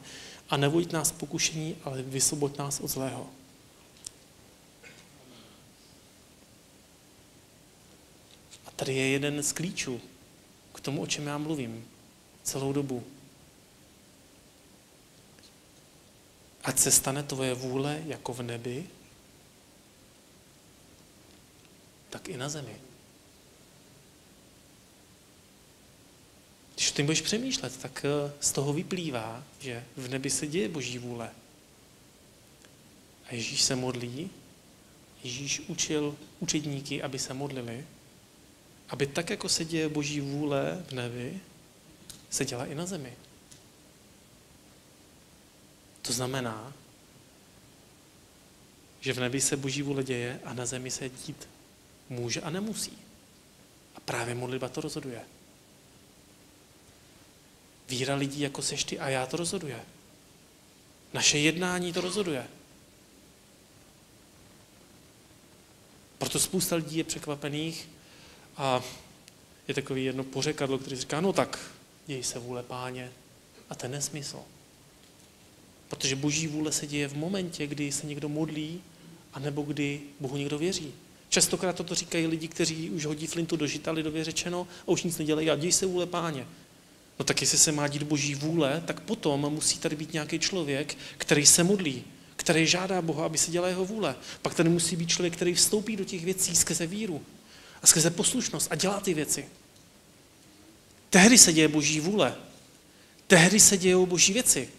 A nevoď nás pokušení, ale vysvoboď nás od zlého. A tady je jeden z klíčů k tomu, o čem já mluvím celou dobu. Ať se stane tvoje vůle jako v nebi, tak i na zemi. Když o tím budeš přemýšlet, tak z toho vyplývá, že v nebi se děje Boží vůle. A Ježíš se modlí Ježíš učil učedníky, aby se modlili, aby tak, jako se děje Boží vůle v nebi, se dělá i na zemi. To znamená, že v nebi se Boží vůle děje a na zemi se dít může a nemusí. A právě modlitba to rozhoduje. Víra lidí, jako seš ty a já, to rozhoduje. Naše jednání to rozhoduje. Proto spousta lidí je překvapených a je takový jedno pořekadlo, který říká, no tak, děj se vůle Páně. A to je nesmysl. Protože Boží vůle se děje v momentě, kdy se někdo modlí, anebo kdy Bohu někdo věří. Častokrát toto říkají lidi, kteří už hodí flintu do žita, lidově řečeno, a už nic nedělají, a děj se vůle Páně. No tak jestli se má dít Boží vůle, tak potom musí tady být nějaký člověk, který se modlí, který žádá Boha, aby se dělala jeho vůle. Pak tady musí být člověk, který vstoupí do těch věcí skrze víru a skrze poslušnost a dělá ty věci. Tehdy se děje Boží vůle. Tehdy se dějou Boží věci.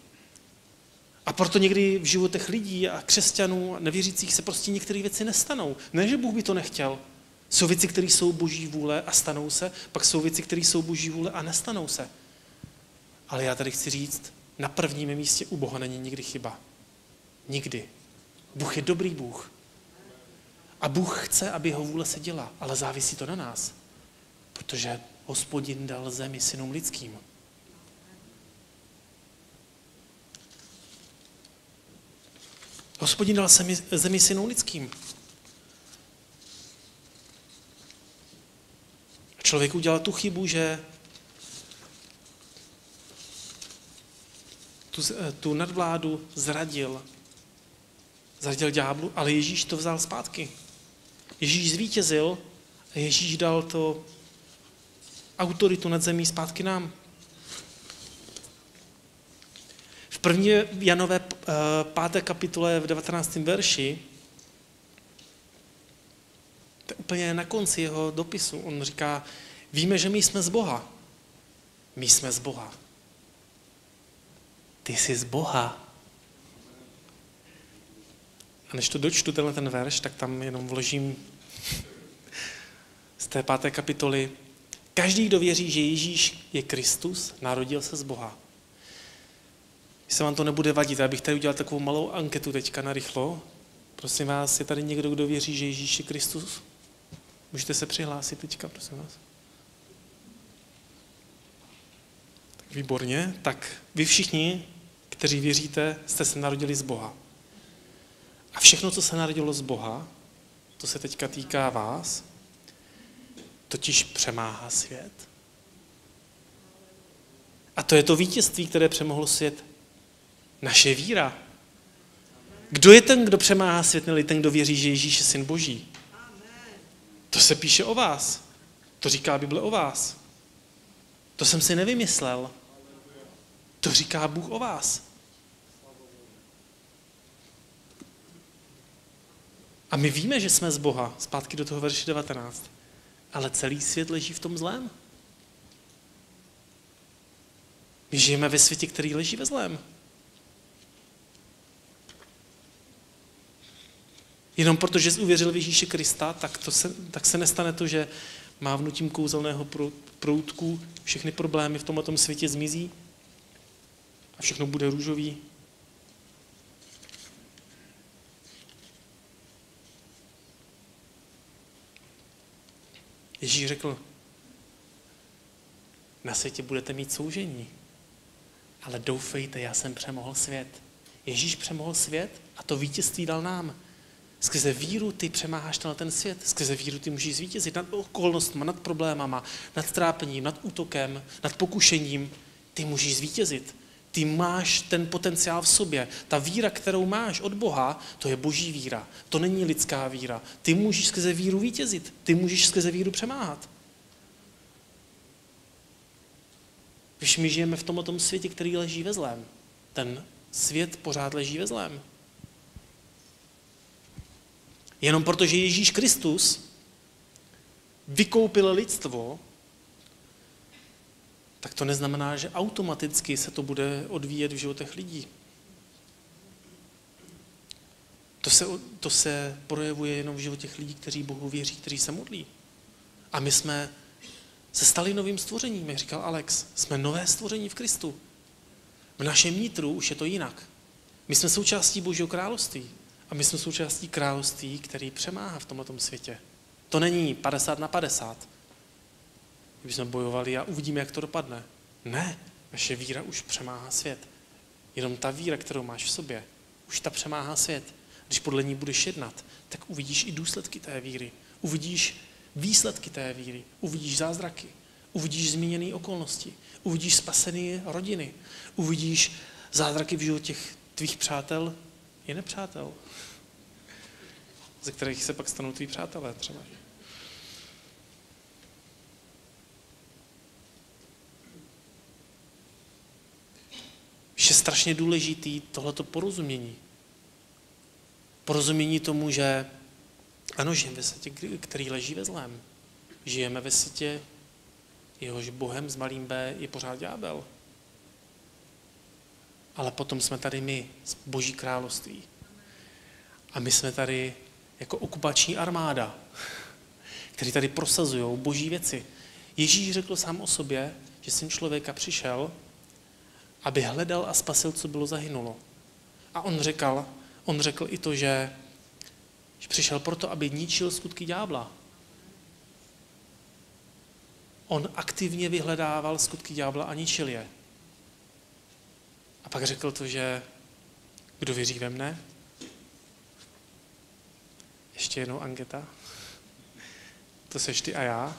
A proto někdy v životech lidí a křesťanů a nevěřících se prostě některé věci nestanou. Ne, že Bůh by to nechtěl. Jsou věci, které jsou Boží vůle a stanou se, pak jsou věci, které jsou Boží vůle a nestanou se. Ale já tady chci říct, na prvním místě u Boha není nikdy chyba. Nikdy. Bůh je dobrý Bůh. A Bůh chce, aby jeho vůle se děla, ale závisí to na nás. Protože Hospodin dal zemi synům lidským. Hospodin dal zemi synům lidským. Člověk udělal tu chybu, že tu nadvládu zradil ďáblu, ale Ježíš to vzal zpátky. Ježíš zvítězil a Ježíš dal to autoritu nad zemí zpátky nám. V 1. Janové 5. kapitole v 19. verši, to je úplně na konci jeho dopisu, on říká, víme, že my jsme z Boha. My jsme z Boha. Ty jsi z Boha. A než to dočtu, ten verš, tak tam jenom vložím z té 5. kapitoly. Každý, kdo věří, že Ježíš je Kristus, narodil se z Boha. Jestli vám to nebude vadit, já bych tady udělal takovou malou anketu teďka narychlo. Prosím vás, je tady někdo, kdo věří, že Ježíš je Kristus? Můžete se přihlásit teďka, prosím vás. Tak výborně. Tak vy všichni, kteří věříte, jste se narodili z Boha. A všechno, co se narodilo z Boha, to se teďka týká vás, totiž přemáhá svět. A to je to vítězství, které přemohlo svět. Naše víra. Kdo je ten, kdo přemáhá svět, nebo ten, kdo věří, že Ježíš je syn Boží? To se píše o vás. To říká Bible o vás. To jsem si nevymyslel. To říká Bůh o vás. A my víme, že jsme z Boha, zpátky do toho verše 19. Ale celý svět leží v tom zlém. My žijeme ve světě, který leží ve zlém. Jenom protože jsi uvěřil v Ježíše Krista, tak se nestane to, že mávnutím kouzelného proutku všechny problémy v tomto světě zmizí a všechno bude růžový. Ježíš řekl, na světě budete mít soužení, ale doufejte, já jsem přemohl svět. Ježíš přemohl svět a to vítězství dal nám. Skrze víru ty přemáháš na ten svět. Skrze víru ty můžeš zvítězit nad okolnostmi, nad problémama, nad trápením, nad útokem, nad pokušením. Ty můžeš zvítězit. Ty máš ten potenciál v sobě. Ta víra, kterou máš od Boha, to je Boží víra. To není lidská víra. Ty můžeš skrze víru vítězit. Ty můžeš skrze víru přemáhat. Když my žijeme v tomto světě, který leží ve zlém. Ten svět pořád leží ve zlém. Jenom protože Ježíš Kristus vykoupil lidstvo, tak to neznamená, že automaticky se to bude odvíjet v životech lidí. To se projevuje jenom v životě lidí, kteří Bohu věří, kteří se modlí. A my jsme se stali novým stvořením, jak říkal Alex. Jsme nové stvoření v Kristu. V našem nitru už je to jinak. My jsme součástí Božího království. A my jsme součástí království, který přemáhá v tomto světě. To není 50/50. Kdyby jsme bojovali a uvidíme, jak to dopadne. Ne, naše víra už přemáhá svět. Jenom ta víra, kterou máš v sobě, už ta přemáhá svět. Když podle ní budeš jednat, tak uvidíš i důsledky té víry. Uvidíš výsledky té víry. Uvidíš zázraky. Uvidíš změněné okolnosti. Uvidíš spasené rodiny. Uvidíš zázraky v životě tvých přátel i nepřátel, ze kterých se pak stanou tví přátelé třeba. Je strašně důležitý tohleto porozumění. Porozumění tomu, že ano, žijeme ve světě, který leží ve zlém. Žijeme ve světě, jehož Bohem s malým B je pořád ďábel. Ale potom jsme tady my, z Boží království. A my jsme tady jako okupační armáda, kteří tady prosazují Boží věci. Ježíš řekl sám o sobě, že Syn člověka přišel, aby hledal a spasil, co bylo zahynulo. A on řekl i to, že přišel proto, aby ničil skutky ďábla. On aktivně vyhledával skutky ďábla a ničil je. A pak řekl to, že kdo věří ve mne? Ještě jednou Angeta. To seš ty a já.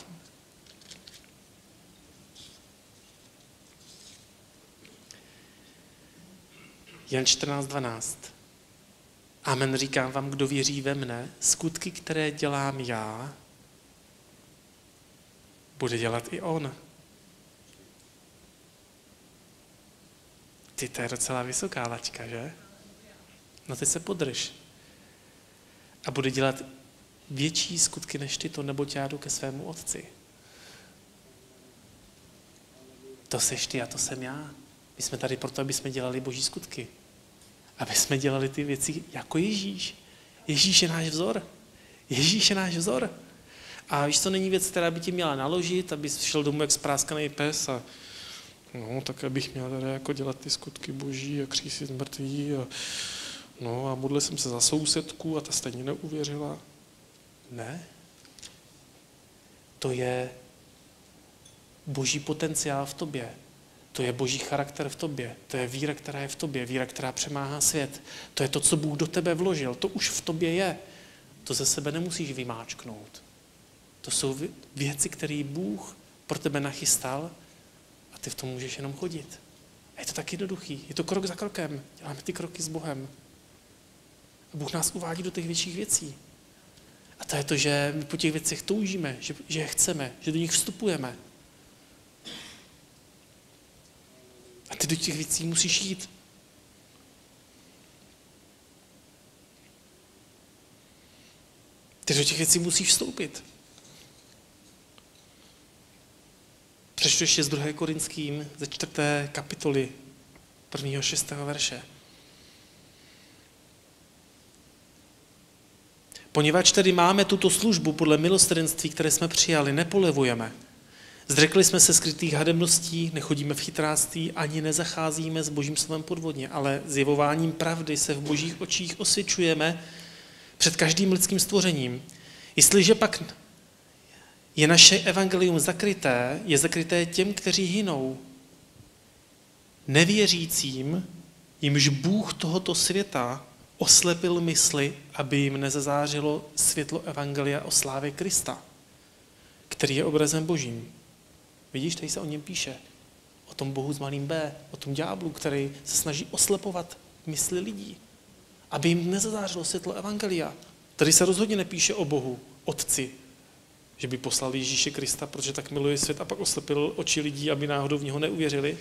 Jan 14:12. Amen, říkám vám, kdo věří ve mne, skutky, které dělám já, bude dělat i on. Ty, to je docela vysoká laťka, že? No teď se podrž. A bude dělat větší skutky než ty, to neboť já jdu ke svému otci. To seš ty a to jsem já. My jsme tady proto, aby jsme dělali Boží skutky. Aby jsme dělali ty věci jako Ježíš. Ježíš je náš vzor. Ježíš je náš vzor. A víš, to není věc, která by ti měla naložit, aby šel domů jak spráskaný pes a no, tak abych měl tady jako dělat ty skutky Boží a křísit mrtví a modlil jsem se za sousedku a ta stejně neuvěřila. Ne. To je Boží potenciál v tobě. To je Boží charakter v tobě. To je víra, která je v tobě. Víra, která přemáhá svět. To je to, co Bůh do tebe vložil. To už v tobě je. To ze sebe nemusíš vymáčknout. To jsou věci, které Bůh pro tebe nachystal a ty v tom můžeš jenom chodit. A je to tak jednoduchý. Je to krok za krokem. Děláme ty kroky s Bohem. A Bůh nás uvádí do těch větších věcí. A to je to, že my po těch věcech toužíme, že je chceme, že do nich vstupujeme. A ty do těch věcí musíš jít. Ty do těch věcí musíš vstoupit. Přečtu ještě z 2. Korinským, ze 4. kapitoly, 1. 6. verše. Poněvadž tedy máme tuto službu podle milosrdenství, které jsme přijali, nepolevujeme. Zřekli jsme se skrytých hadebností, nechodíme v chytráctví, ani nezacházíme s Božím slovem podvodně, ale zjevováním pravdy se v Božích očích osvědčujeme před každým lidským stvořením. Jestliže pak je naše evangelium zakryté, je zakryté těm, kteří hynou, nevěřícím, jimž Bůh tohoto světa oslepil mysli, aby jim nezazářilo světlo evangelia o slávě Krista, který je obrazem Božím. Vidíš, tady se o něm píše. O tom Bohu s malým B, o tom ďáblu, který se snaží oslepovat mysli lidí, aby jim nezazářilo světlo evangelia. Tady se rozhodně nepíše o Bohu, Otci, že by poslal Ježíše Krista, protože tak miluje svět a pak oslepil oči lidí, aby náhodou v něho neuvěřili.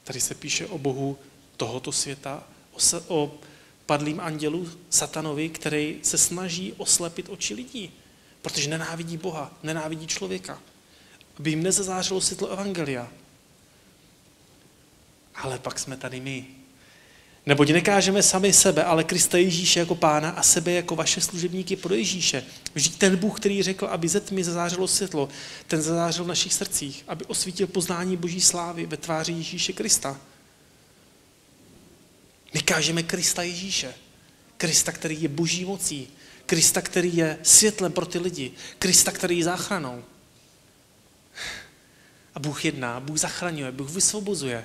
Tady se píše o Bohu tohoto světa, o padlým andělu, satanovi, který se snaží oslepit oči lidí, protože nenávidí Boha, nenávidí člověka, aby jim nezazářilo světlo evangelia. Ale pak jsme tady my. Neboť nekážeme sami sebe, ale Krista Ježíše jako Pána a sebe jako vaše služebníky pro Ježíše. Vždyť ten Bůh, který řekl, aby ze tmy zazářilo světlo, ten zazářil v našich srdcích, aby osvítil poznání Boží slávy ve tváři Ježíše Krista. My kážeme Krista Ježíše. Krista, který je Boží mocí. Krista, který je světlem pro ty lidi. Krista, který je záchranou. A Bůh jedná, Bůh zachraňuje, Bůh vysvobozuje.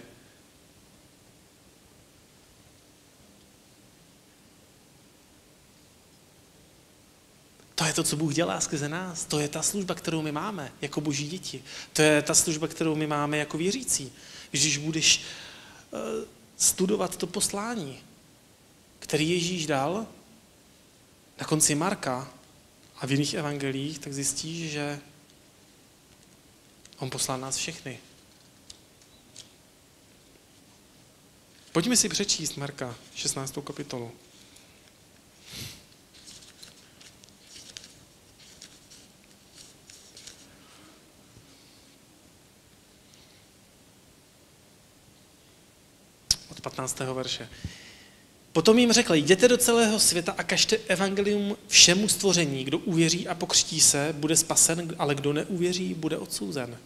To je to, co Bůh dělá skrze nás. To je ta služba, kterou my máme jako Boží děti. To je ta služba, kterou my máme jako věřící. Když budeš studovat to poslání, který Ježíš dal na konci Marka a v jiných evangelích, tak zjistíš, že on poslal nás všechny. Pojďme si přečíst Marka 16. kapitolu. Od 15. verše. Potom jim řekl, jděte do celého světa a kažte evangelium všemu stvoření. Kdo uvěří a pokřtí se, bude spasen, ale kdo neuvěří, bude odsouzen.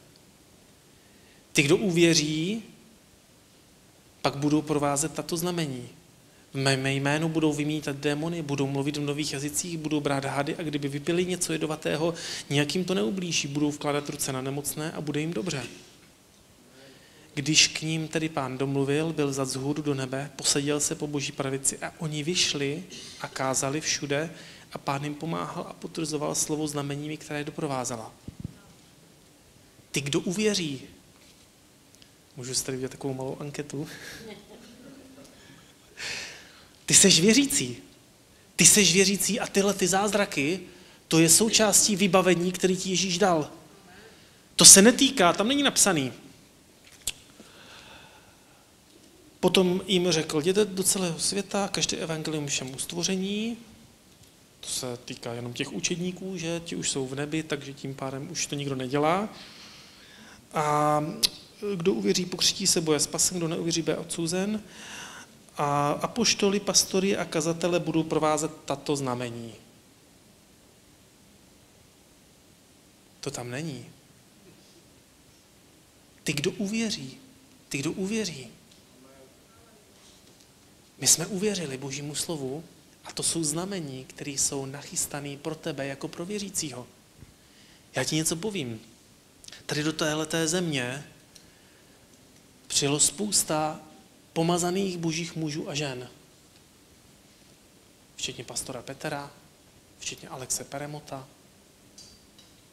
Ty, kdo uvěří, pak budou provázet tato znamení. V mé jménu budou vymítat démony, budou mluvit v nových jazycích, budou brát hady a kdyby vypili něco jedovatého, nějakým to neublíží, budou vkládat ruce na nemocné a bude jim dobře. Když k ním tedy Pán domluvil, byl vzat vzhůru do nebe, posadil se po Boží pravici a oni vyšli a kázali všude a Pán jim pomáhal a potvrzoval slovo znameními, které doprovázela. Ty, kdo uvěří, můžu si tady vidět takovou malou anketu. Ty seš věřící. Ty seš věřící a tyhle ty zázraky, to je součástí vybavení, který ti Ježíš dal. To se netýká, tam není napsaný. Potom jim řekl, jděte do celého světa, každé evangelium všemu stvoření. To se týká jenom těch učedníků, že ti už jsou v nebi, takže tím pádem už to nikdo nedělá. A kdo uvěří, pokřtí se, bude spasen, kdo neuvěří, bude odsouzen. A apoštoli, pastory a kazatele budou provázet tato znamení. To tam není. Ty, kdo uvěří, ty, kdo uvěří. My jsme uvěřili Božímu slovu a to jsou znamení, které jsou nachystané pro tebe jako pro věřícího. Já ti něco povím. Tady do téhleté země přijelo spousta pomazaných božích mužů a žen. Včetně pastora Petra, včetně Alexe Peremota,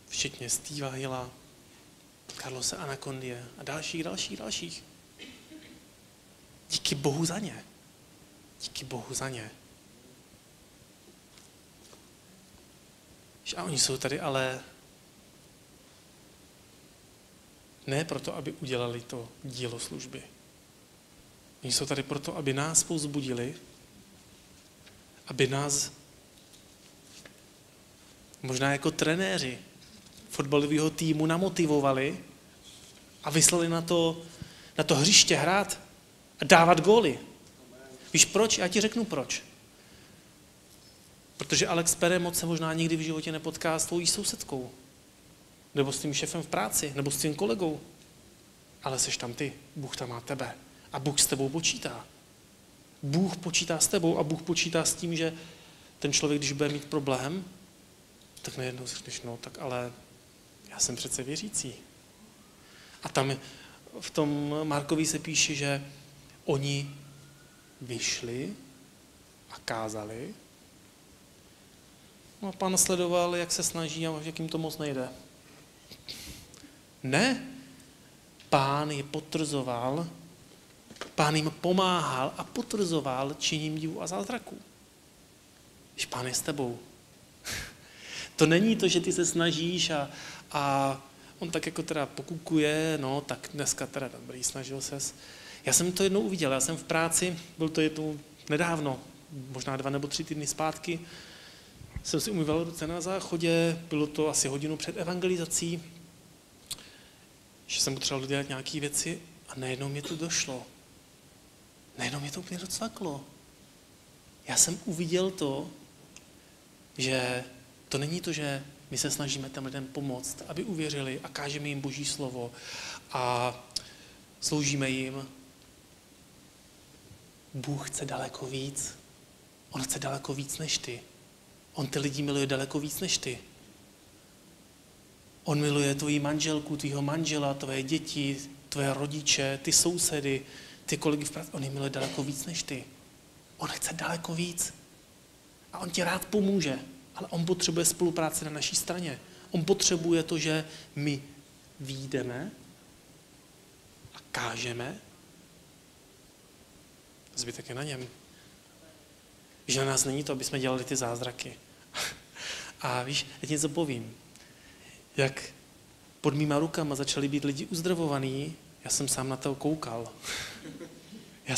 včetně Steva Hilla, Carlose Anacondie a dalších. Díky Bohu za ně. Díky Bohu za ně. A oni jsou tady ale ne proto, aby udělali to dílo služby. Oni jsou tady proto, aby nás povzbudili, aby nás možná jako trenéři fotbalového týmu namotivovali a vyslali na to hřiště hrát a dávat góly. Víš proč? Já ti řeknu proč. Protože Alex Peremot se možná nikdy v životě nepotká s tvojí sousedkou, nebo s tím šefem v práci, nebo s tím kolegou. Ale seš tam ty, Bůh tam má tebe. A Bůh s tebou počítá. Bůh počítá s tebou a Bůh počítá s tím, že ten člověk, když bude mít problém, tak najednou si řekneš, no tak ale já jsem přece věřící. A tam v tom Markovi se píše, že oni vyšli a kázali. No a Pán sledoval, jak se snaží a jak jim to moc nejde. Ne. Pán je potvrzoval, Pán jim pomáhal a potvrzoval činím divů a zázraků. Když Pán je s tebou. To není to, že ty se snažíš a on tak jako teda pokukuje, no tak dneska teda dobrý, snažil ses. Já jsem to jednou uviděl, já jsem v práci, byl to jednou nedávno, možná 2 nebo 3 týdny zpátky, jsem si umýval ruce na záchodě, bylo to asi hodinu před evangelizací, že jsem potřeboval dělat nějaké věci a najednou mě to došlo. najednou mě to úplně docvaklo. Já jsem uviděl to, že to není to, že my se snažíme těm lidem pomoct, aby uvěřili a kážeme jim Boží slovo a sloužíme jim. Bůh chce daleko víc. On chce daleko víc než ty. On ty lidi miluje daleko víc než ty. On miluje tvoji manželku, tvýho manžela, tvoje děti, tvoje rodiče, ty sousedy, ty kolegy v práci. On je miluje daleko víc než ty. On chce daleko víc. A on ti rád pomůže. Ale on potřebuje spolupráci na naší straně. On potřebuje to, že my vyjdeme a kážeme. Zbytek je na něm. Že na nás není to, aby jsme dělali ty zázraky. A víš, já ti něco povím. Jak pod mýma rukama začali být lidi uzdravovaní, já jsem sám na to koukal. Já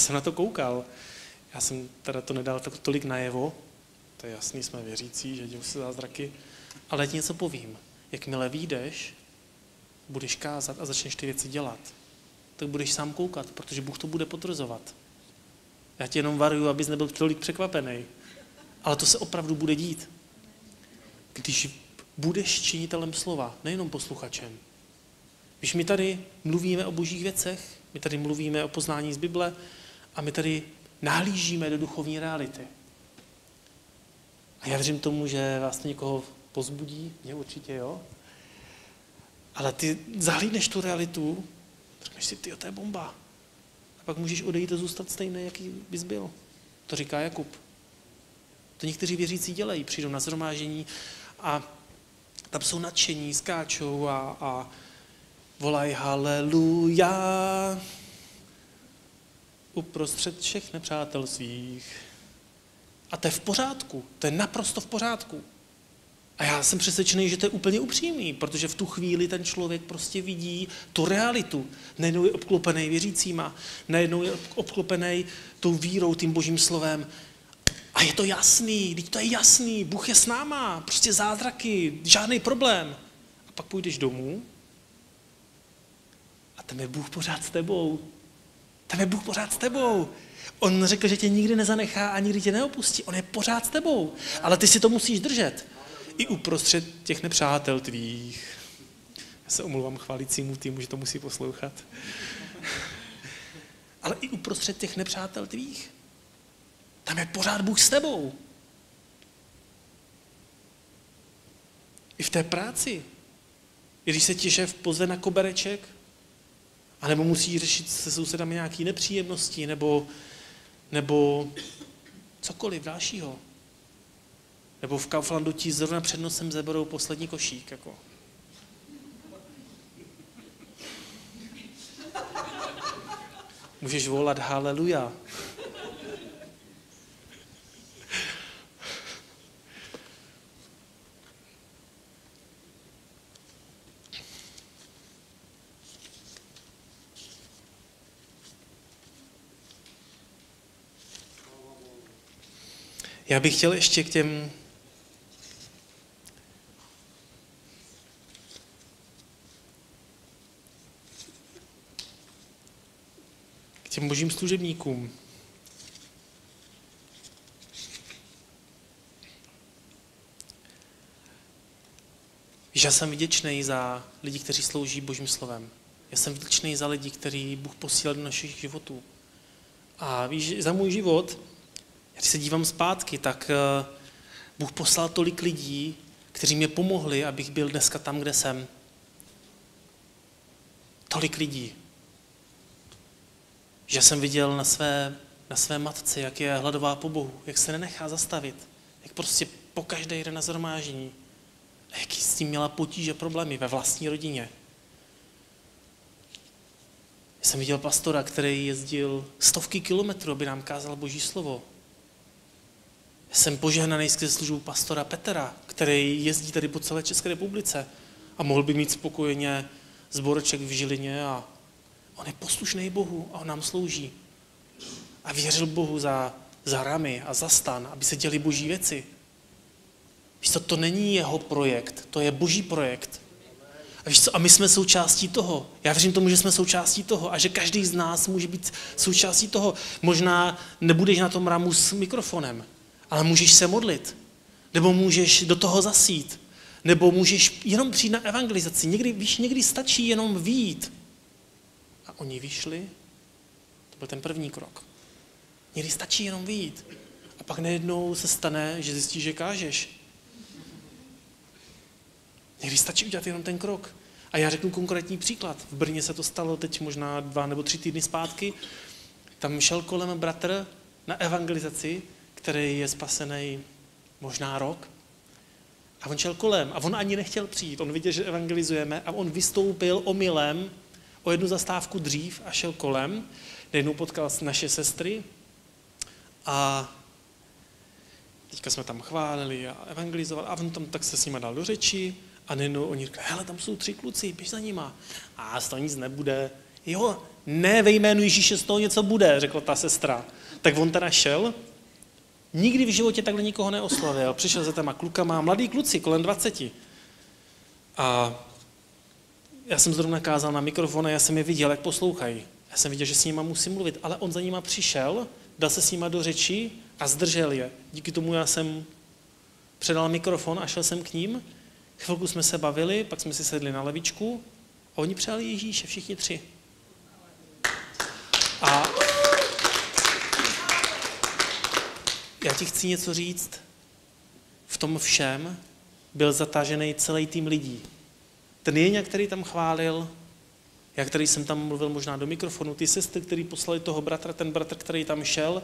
jsem teda to nedal tolik najevo, to je jasný, jsme věřící, že dělou se zázraky, ale já ti něco povím. Jakmile vyjdeš, budeš kázat a začneš ty věci dělat, tak budeš sám koukat, protože Bůh to bude potvrzovat. Já tě jenom varuju, abys nebyl tolik překvapený. Ale to se opravdu bude dít. Když budeš činitelem slova, nejenom posluchačem. Když my tady mluvíme o božích věcech, my tady mluvíme o poznání z Bible a my tady nahlížíme do duchovní reality. A já věřím tomu, že vás to někoho pozbudí, mě určitě jo. Ale ty zahlídneš tu realitu, řekneš si, tyjo, to je bomba. A pak můžeš odejít a zůstat stejný, jaký bys byl. To říká Jakub. To někteří věřící dělají, přijdou na shromáždění a tam jsou nadšení, skáčou a volají haleluja uprostřed všech nepřátel svých. A to je v pořádku, to je naprosto v pořádku. A já jsem přesvědčený, že to je úplně upřímný, protože v tu chvíli ten člověk prostě vidí tu realitu. Najednou je obklopený věřícíma, najednou je obklopený tou vírou, tím božím slovem. A je to jasný, teď to je jasný, Bůh je s náma, prostě zázraky, žádný problém. A pak půjdeš domů a tam je Bůh pořád s tebou. Tam je Bůh pořád s tebou. On řekl, že tě nikdy nezanechá a nikdy tě neopustí. On je pořád s tebou. Ale ty si to musíš držet. I uprostřed těch nepřátel tvých. Já se omluvám chválícímu týmu, že to musí poslouchat. Ale i uprostřed těch nepřátel tvých. Tam je pořád Bůh s tebou. I v té práci. I když se ti šéf pozve na kobereček, anebo musí řešit se sousedami nějaké nepříjemnosti, nebo cokoliv dalšího. Nebo v Kauflandu ti zrovna před nosem zeberou poslední košík. Jako. Můžeš volat haleluja. Já bych chtěl ještě k těm božím služebníkům. Víš, já jsem vděčný za lidi, kteří slouží božím slovem. Já jsem vděčný za lidi, který Bůh posílal do našich životů. A víš, za můj život, když se dívám zpátky, tak Bůh poslal tolik lidí, kteří mě pomohli, abych byl dneska tam, kde jsem. Tolik lidí. Že jsem viděl na své matce, jak je hladová po Bohu, jak se nenechá zastavit, jak prostě pokaždé jde na shromáždění a jaký s tím měla potíže problémy ve vlastní rodině. Já jsem viděl pastora, který jezdil stovky kilometrů, aby nám kázal Boží slovo. Já jsem požehnaný skrze službu pastora Petra, který jezdí tady po celé České republice a mohl by mít spokojeně sborček v Žilině a on je poslušný Bohu a on nám slouží. A věřil Bohu za ramy a za stan, aby se děly boží věci. Víš co, to není jeho projekt, to je boží projekt. A víš co, a my jsme součástí toho. Já věřím tomu, že jsme součástí toho a že každý z nás může být součástí toho. Možná nebudeš na tom ramu s mikrofonem, ale můžeš se modlit. Nebo můžeš do toho zasít. Nebo můžeš jenom přijít na evangelizaci. Někdy stačí jenom vyjít. A oni vyšli. To byl ten první krok. Někdy stačí jenom vyjít. A pak najednou se stane, že zjistíš, že kážeš. Někdy stačí udělat jenom ten krok. A já řeknu konkrétní příklad. V Brně se to stalo teď možná 2 nebo 3 týdny zpátky. Tam šel kolem bratr na evangelizaci, který je spasený možná rok. A on šel kolem a on ani nechtěl přijít. On viděl, že evangelizujeme a on vystoupil omylem o 1 zastávku dřív a šel kolem. Najednou potkal naše sestry a teďka jsme tam chválili a evangelizovali a on tam tak se s nima dal do řeči a najednou oni říkali, hele, tam jsou 3 kluci, běž za nima. A z toho nic nebude. Jo, ne, ve jménu Ježíše z toho něco bude, řekla ta sestra. Tak on teda šel, nikdy v životě takhle nikoho neoslavil. Přišel za těma klukama, mladý kluci, kolem 20. A já jsem zrovna kázal na mikrofon a já jsem je viděl, jak poslouchají. Já jsem viděl, že s nima musím mluvit, ale on za nima přišel, dal se s nima do řeči a zdržel je. Díky tomu já jsem předal mikrofon a šel jsem k ním. Chvilku jsme se bavili, pak jsme si sedli na lavičku a oni přijali Ježíše, všichni 3. A já ti chci něco říct. V tom všem byl zatažený celý tým lidí. Ten Jeňa, který tam chválil, já, který jsem tam mluvil možná do mikrofonu, ty sestry, který poslali toho bratra, ten bratr, který tam šel,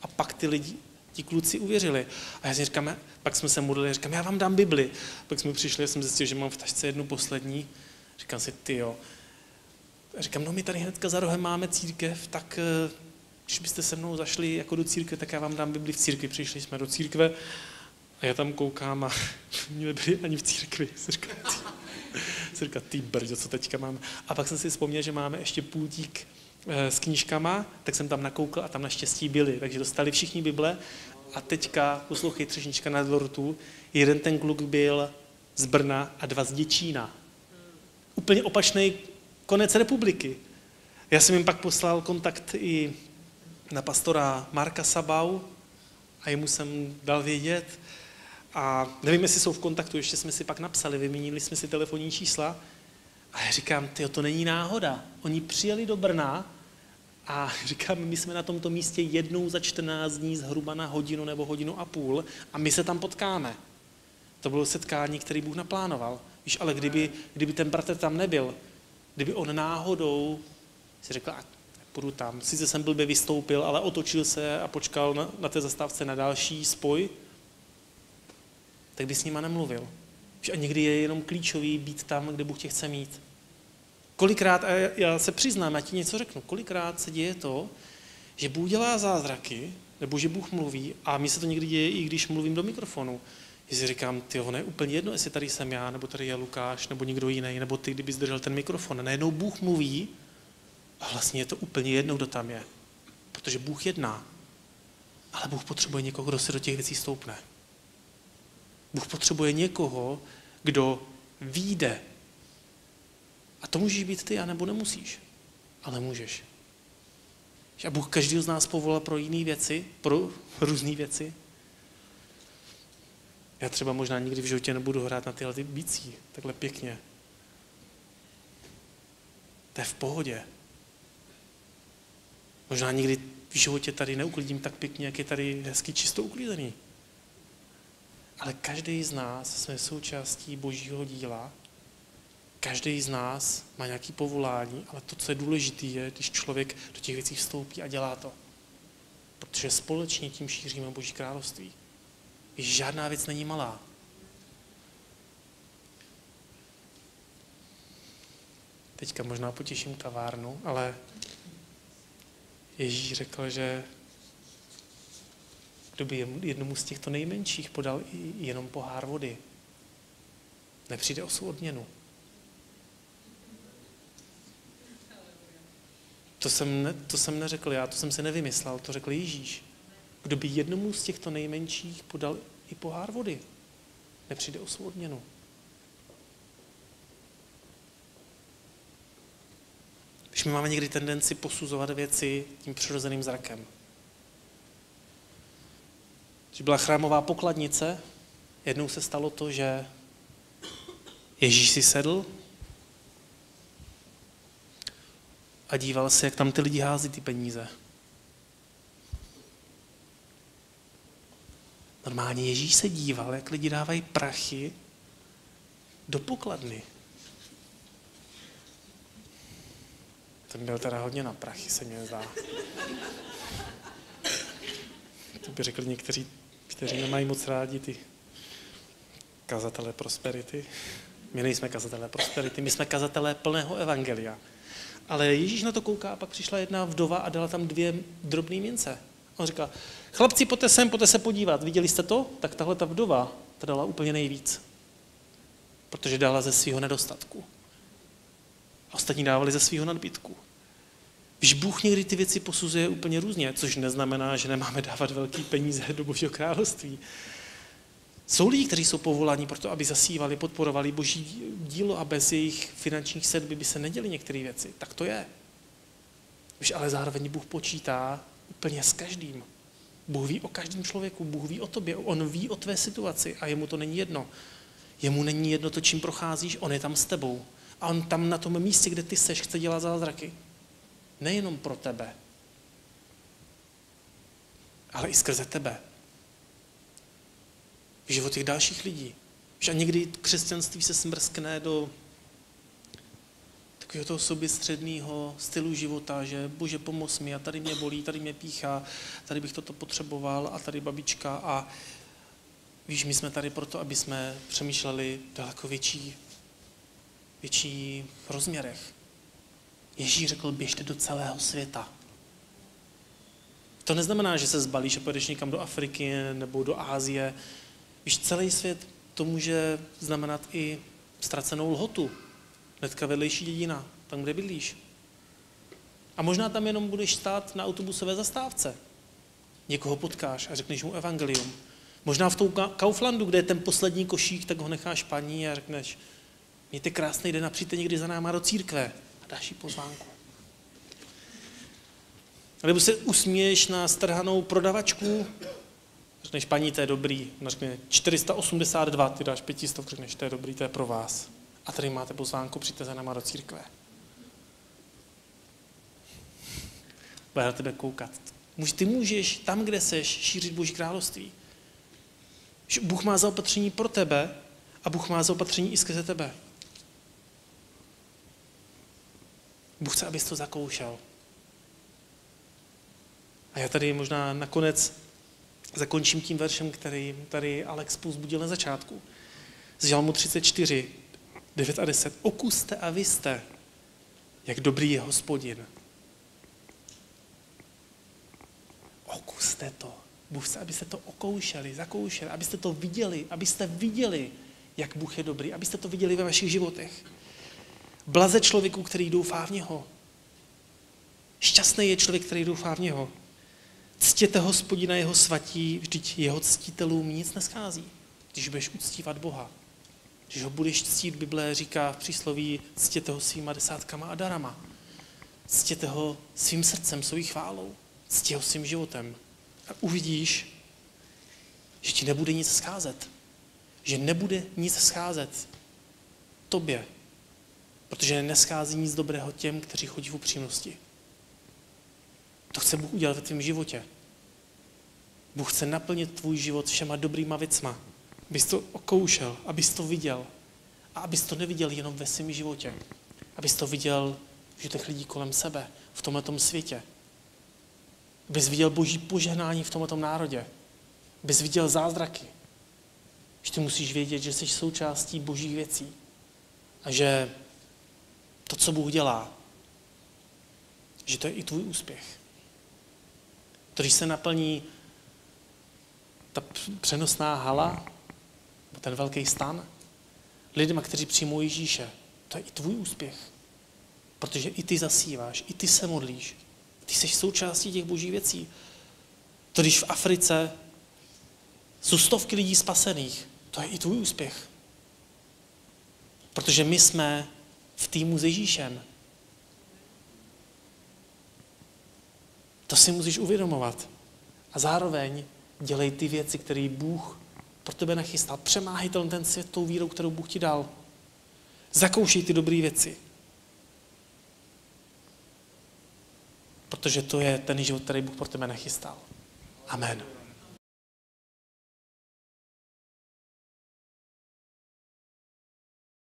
a pak ty lidi, ti kluci uvěřili. A já si říkám, pak jsme se modlili, říkám, já vám dám Bibli. Pak jsme přišli, já jsem zjistil, že mám v tašce 1 poslední. Říkám si, tyjo. A říkám, no my tady hnedka za rohem máme církev, tak když byste se mnou zašli jako do církve, tak já vám dám Bibli v církvi. Přišli jsme do církve a já tam koukám a mě nebyli ani v církvi. Říkám, ty brďo, co teďka mám. A pak jsem si vzpomněl, že máme ještě pultík s knížkama, tak jsem tam nakoukl a tam naštěstí byli. Takže dostali všichni Bible a teďka, poslouchej, třešnička na dortu, jeden ten kluk byl z Brna a 2 z Děčína. Úplně opačný konec republiky. Já jsem jim pak poslal kontakt i na pastora Marka Sabau a jemu jsem dal vědět. A nevím, jestli jsou v kontaktu, ještě jsme si pak napsali, vyměnili jsme si telefonní čísla. A já říkám, tyjo, to není náhoda. Oni přijeli do Brna a říkám, my jsme na tomto místě jednou za 14 dní zhruba na 1 hodinu nebo 1,5 hodiny a my se tam potkáme. To bylo setkání, které Bůh naplánoval. Víš, ale kdyby ten bratr tam nebyl, kdyby on náhodou si řekl, a půjdu tam, sice jsem blbě vystoupil, ale otočil se a počkal na té zastávce na další spoj, tak by s nima nemluvil. A někdy je jenom klíčový být tam, kde Bůh tě chce mít. Kolikrát, a já se přiznám, já ti něco řeknu, kolikrát se děje to, že Bůh dělá zázraky, nebo že Bůh mluví, a mně se to někdy děje, i když mluvím do mikrofonu. Že si říkám, ty ono je úplně jedno, jestli tady jsem já, nebo tady je Lukáš, nebo někdo jiný, nebo ty, kdyby zdržel ten mikrofon. Najednou Bůh mluví a vlastně je to úplně jedno, kdo tam je. Protože Bůh jedná. Ale Bůh potřebuje někoho, kdo se do těch věcí stoupne. Bůh potřebuje někoho, kdo vyjde. A to můžeš být ty, anebo nemusíš. Ale můžeš. A Bůh každý z nás povolal pro jiné věci, pro různé věci. Já třeba možná nikdy v životě nebudu hrát na tyhle bicí, takhle pěkně. To je v pohodě. Možná nikdy v životě tady neuklidím tak pěkně, jak je tady hezky čisto uklizený. Ale každý z nás jsme součástí Božího díla. Každý z nás má nějaké povolání, ale to, co je důležité, je, když člověk do těch věcí vstoupí a dělá to. Protože společně tím šíříme Boží království. Ježíš, žádná věc není malá. Teďka možná potěším kavárnu, ale Ježíš řekl, že kdo by jednomu z těchto nejmenších podal i jenom pohár vody, nepřijde o svou odměnu. To jsem neřekl já, to jsem se nevymyslel, to řekl Ježíš. Kdo by jednomu z těchto nejmenších podal i pohár vody, nepřijde o svou odměnu. my máme někdy tendenci posuzovat věci tím přirozeným zrakem. Když byla chrámová pokladnice, jednou se stalo to, že Ježíš si sedl a díval se, jak tam ty lidi hází ty peníze. Normálně Ježíš se díval, jak lidi dávají prachy do pokladny. Ten byl teda hodně na prachy, se mi zdá. To by řekli někteří, kteří nemají moc rádi ty kazatelé prosperity. My nejsme kazatelé prosperity, my jsme kazatelé plného evangelia. Ale Ježíš na to kouká a pak přišla jedna vdova a dala tam 2 drobné mince. On říká, chlapci, pojďte sem, pojďte se podívat. Viděli jste to? Tak tahle ta vdova ta dala úplně nejvíc. Protože dala ze svého nedostatku. A ostatní dávali ze svého nadbytku. Víš, Bůh někdy ty věci posuzuje úplně různě, což neznamená, že nemáme dávat velký peníze do Božího království. Jsou lidi, kteří jsou povoláni proto, aby zasívali, podporovali Boží dílo a bez jejich finančních sedby by se neděly některé věci. Tak to je. Víš, ale zároveň Bůh počítá úplně s každým. Bůh ví o každém člověku, Bůh ví o tobě, on ví o tvé situaci a jemu to není jedno. Jemu není jedno to, čím procházíš, on je tam s tebou. A on tam na tom místě, kde ty seš, chce dělat zázraky. Nejenom pro tebe, ale i skrze tebe. V životech dalších lidí. A někdy křesťanství se smrskne do takového toho soběstředného stylu života, že Bože, pomoz mi a tady mě bolí, tady mě píchá, tady bych toto potřeboval a tady babička a víš, my jsme tady proto, aby jsme přemýšleli v daleko větší rozměrech. Ježíš řekl, běžte do celého světa. To neznamená, že se zbalíš a pojedeš někam do Afriky nebo do Asie. Víš, celý svět to může znamenat i ztracenou lhotu. Hnedka vedlejší dědina, tam, kde bydlíš. A možná tam jenom budeš stát na autobusové zastávce. Někoho potkáš a řekneš mu evangelium. Možná v tom Kauflandu, kde je ten poslední košík, tak ho necháš paní a řekneš, mějte krásný den a přijďte někdy za náma do církve a dáš jí pozvánku. A nebo se usměješ na strhanou prodavačku, řekneš, paní, to je dobrý, ona řekne 482, ty dáš 500, řekneš, to je dobrý, to je pro vás. A tady máte pozvánku, přijďte za náma do církve. Bude na tebe koukat. Ty můžeš tam, kde seš, šířit Boží království. Bůh má zaopatření pro tebe a Bůh má zaopatření i skrze tebe. Bůh chce, abys to zakoušel. A já tady možná nakonec zakončím tím veršem, který tady Alex povzbudil na začátku. Z Žalmu 34, 9 a 10. Okuste a vyste, jak dobrý je Hospodin. Okuste to. Bůh chce, abyste to okoušeli, zakoušeli, abyste viděli, jak Bůh je dobrý, abyste to viděli ve vašich životech. Blaze člověku, který doufá v něho. Šťastný je člověk, který doufá v něho. Ctěte Hospodina jeho svatí, vždyť jeho ctitelům nic neschází. Když budeš uctívat Boha. Když ho budeš ctít, Bible říká v přísloví, ctěte ho svýma desátkama a darama. Ctěte ho svým srdcem, svou chválou. Ctěte ho svým životem. A uvidíš, že ti nebude nic scházet. Že nebude nic scházet tobě. Protože neschází nic dobrého těm, kteří chodí v upřímnosti. To chce Bůh udělat ve tvém životě. Bůh chce naplnit tvůj život všema dobrýma věcma. Abys to okoušel, abys to viděl. A abys to neviděl jenom ve svém životě. Abys to viděl v životech lidí kolem sebe, v tomhletom světě. Abys viděl Boží požehnání v tomhletom národě. Abys viděl zázraky. Že ty musíš vědět, že jsi součástí Božích věcí. A že to, co Bůh dělá, že to je i tvůj úspěch. To, když se naplní ta přenosná hala, ten velký stan, lidma, kteří přijmou Ježíše, to je i tvůj úspěch. Protože i ty zasíváš, i ty se modlíš. Ty jsi součástí těch Božích věcí. To, když v Africe jsou stovky lidí spasených, to je i tvůj úspěch. Protože my jsme v týmu s Ježíšem. To si musíš uvědomovat. A zároveň dělej ty věci, které Bůh pro tebe nachystal. Přemáhej ten svět tou vírou, kterou Bůh ti dal. Zakoušej ty dobré věci. Protože to je ten život, který Bůh pro tebe nachystal. Amen.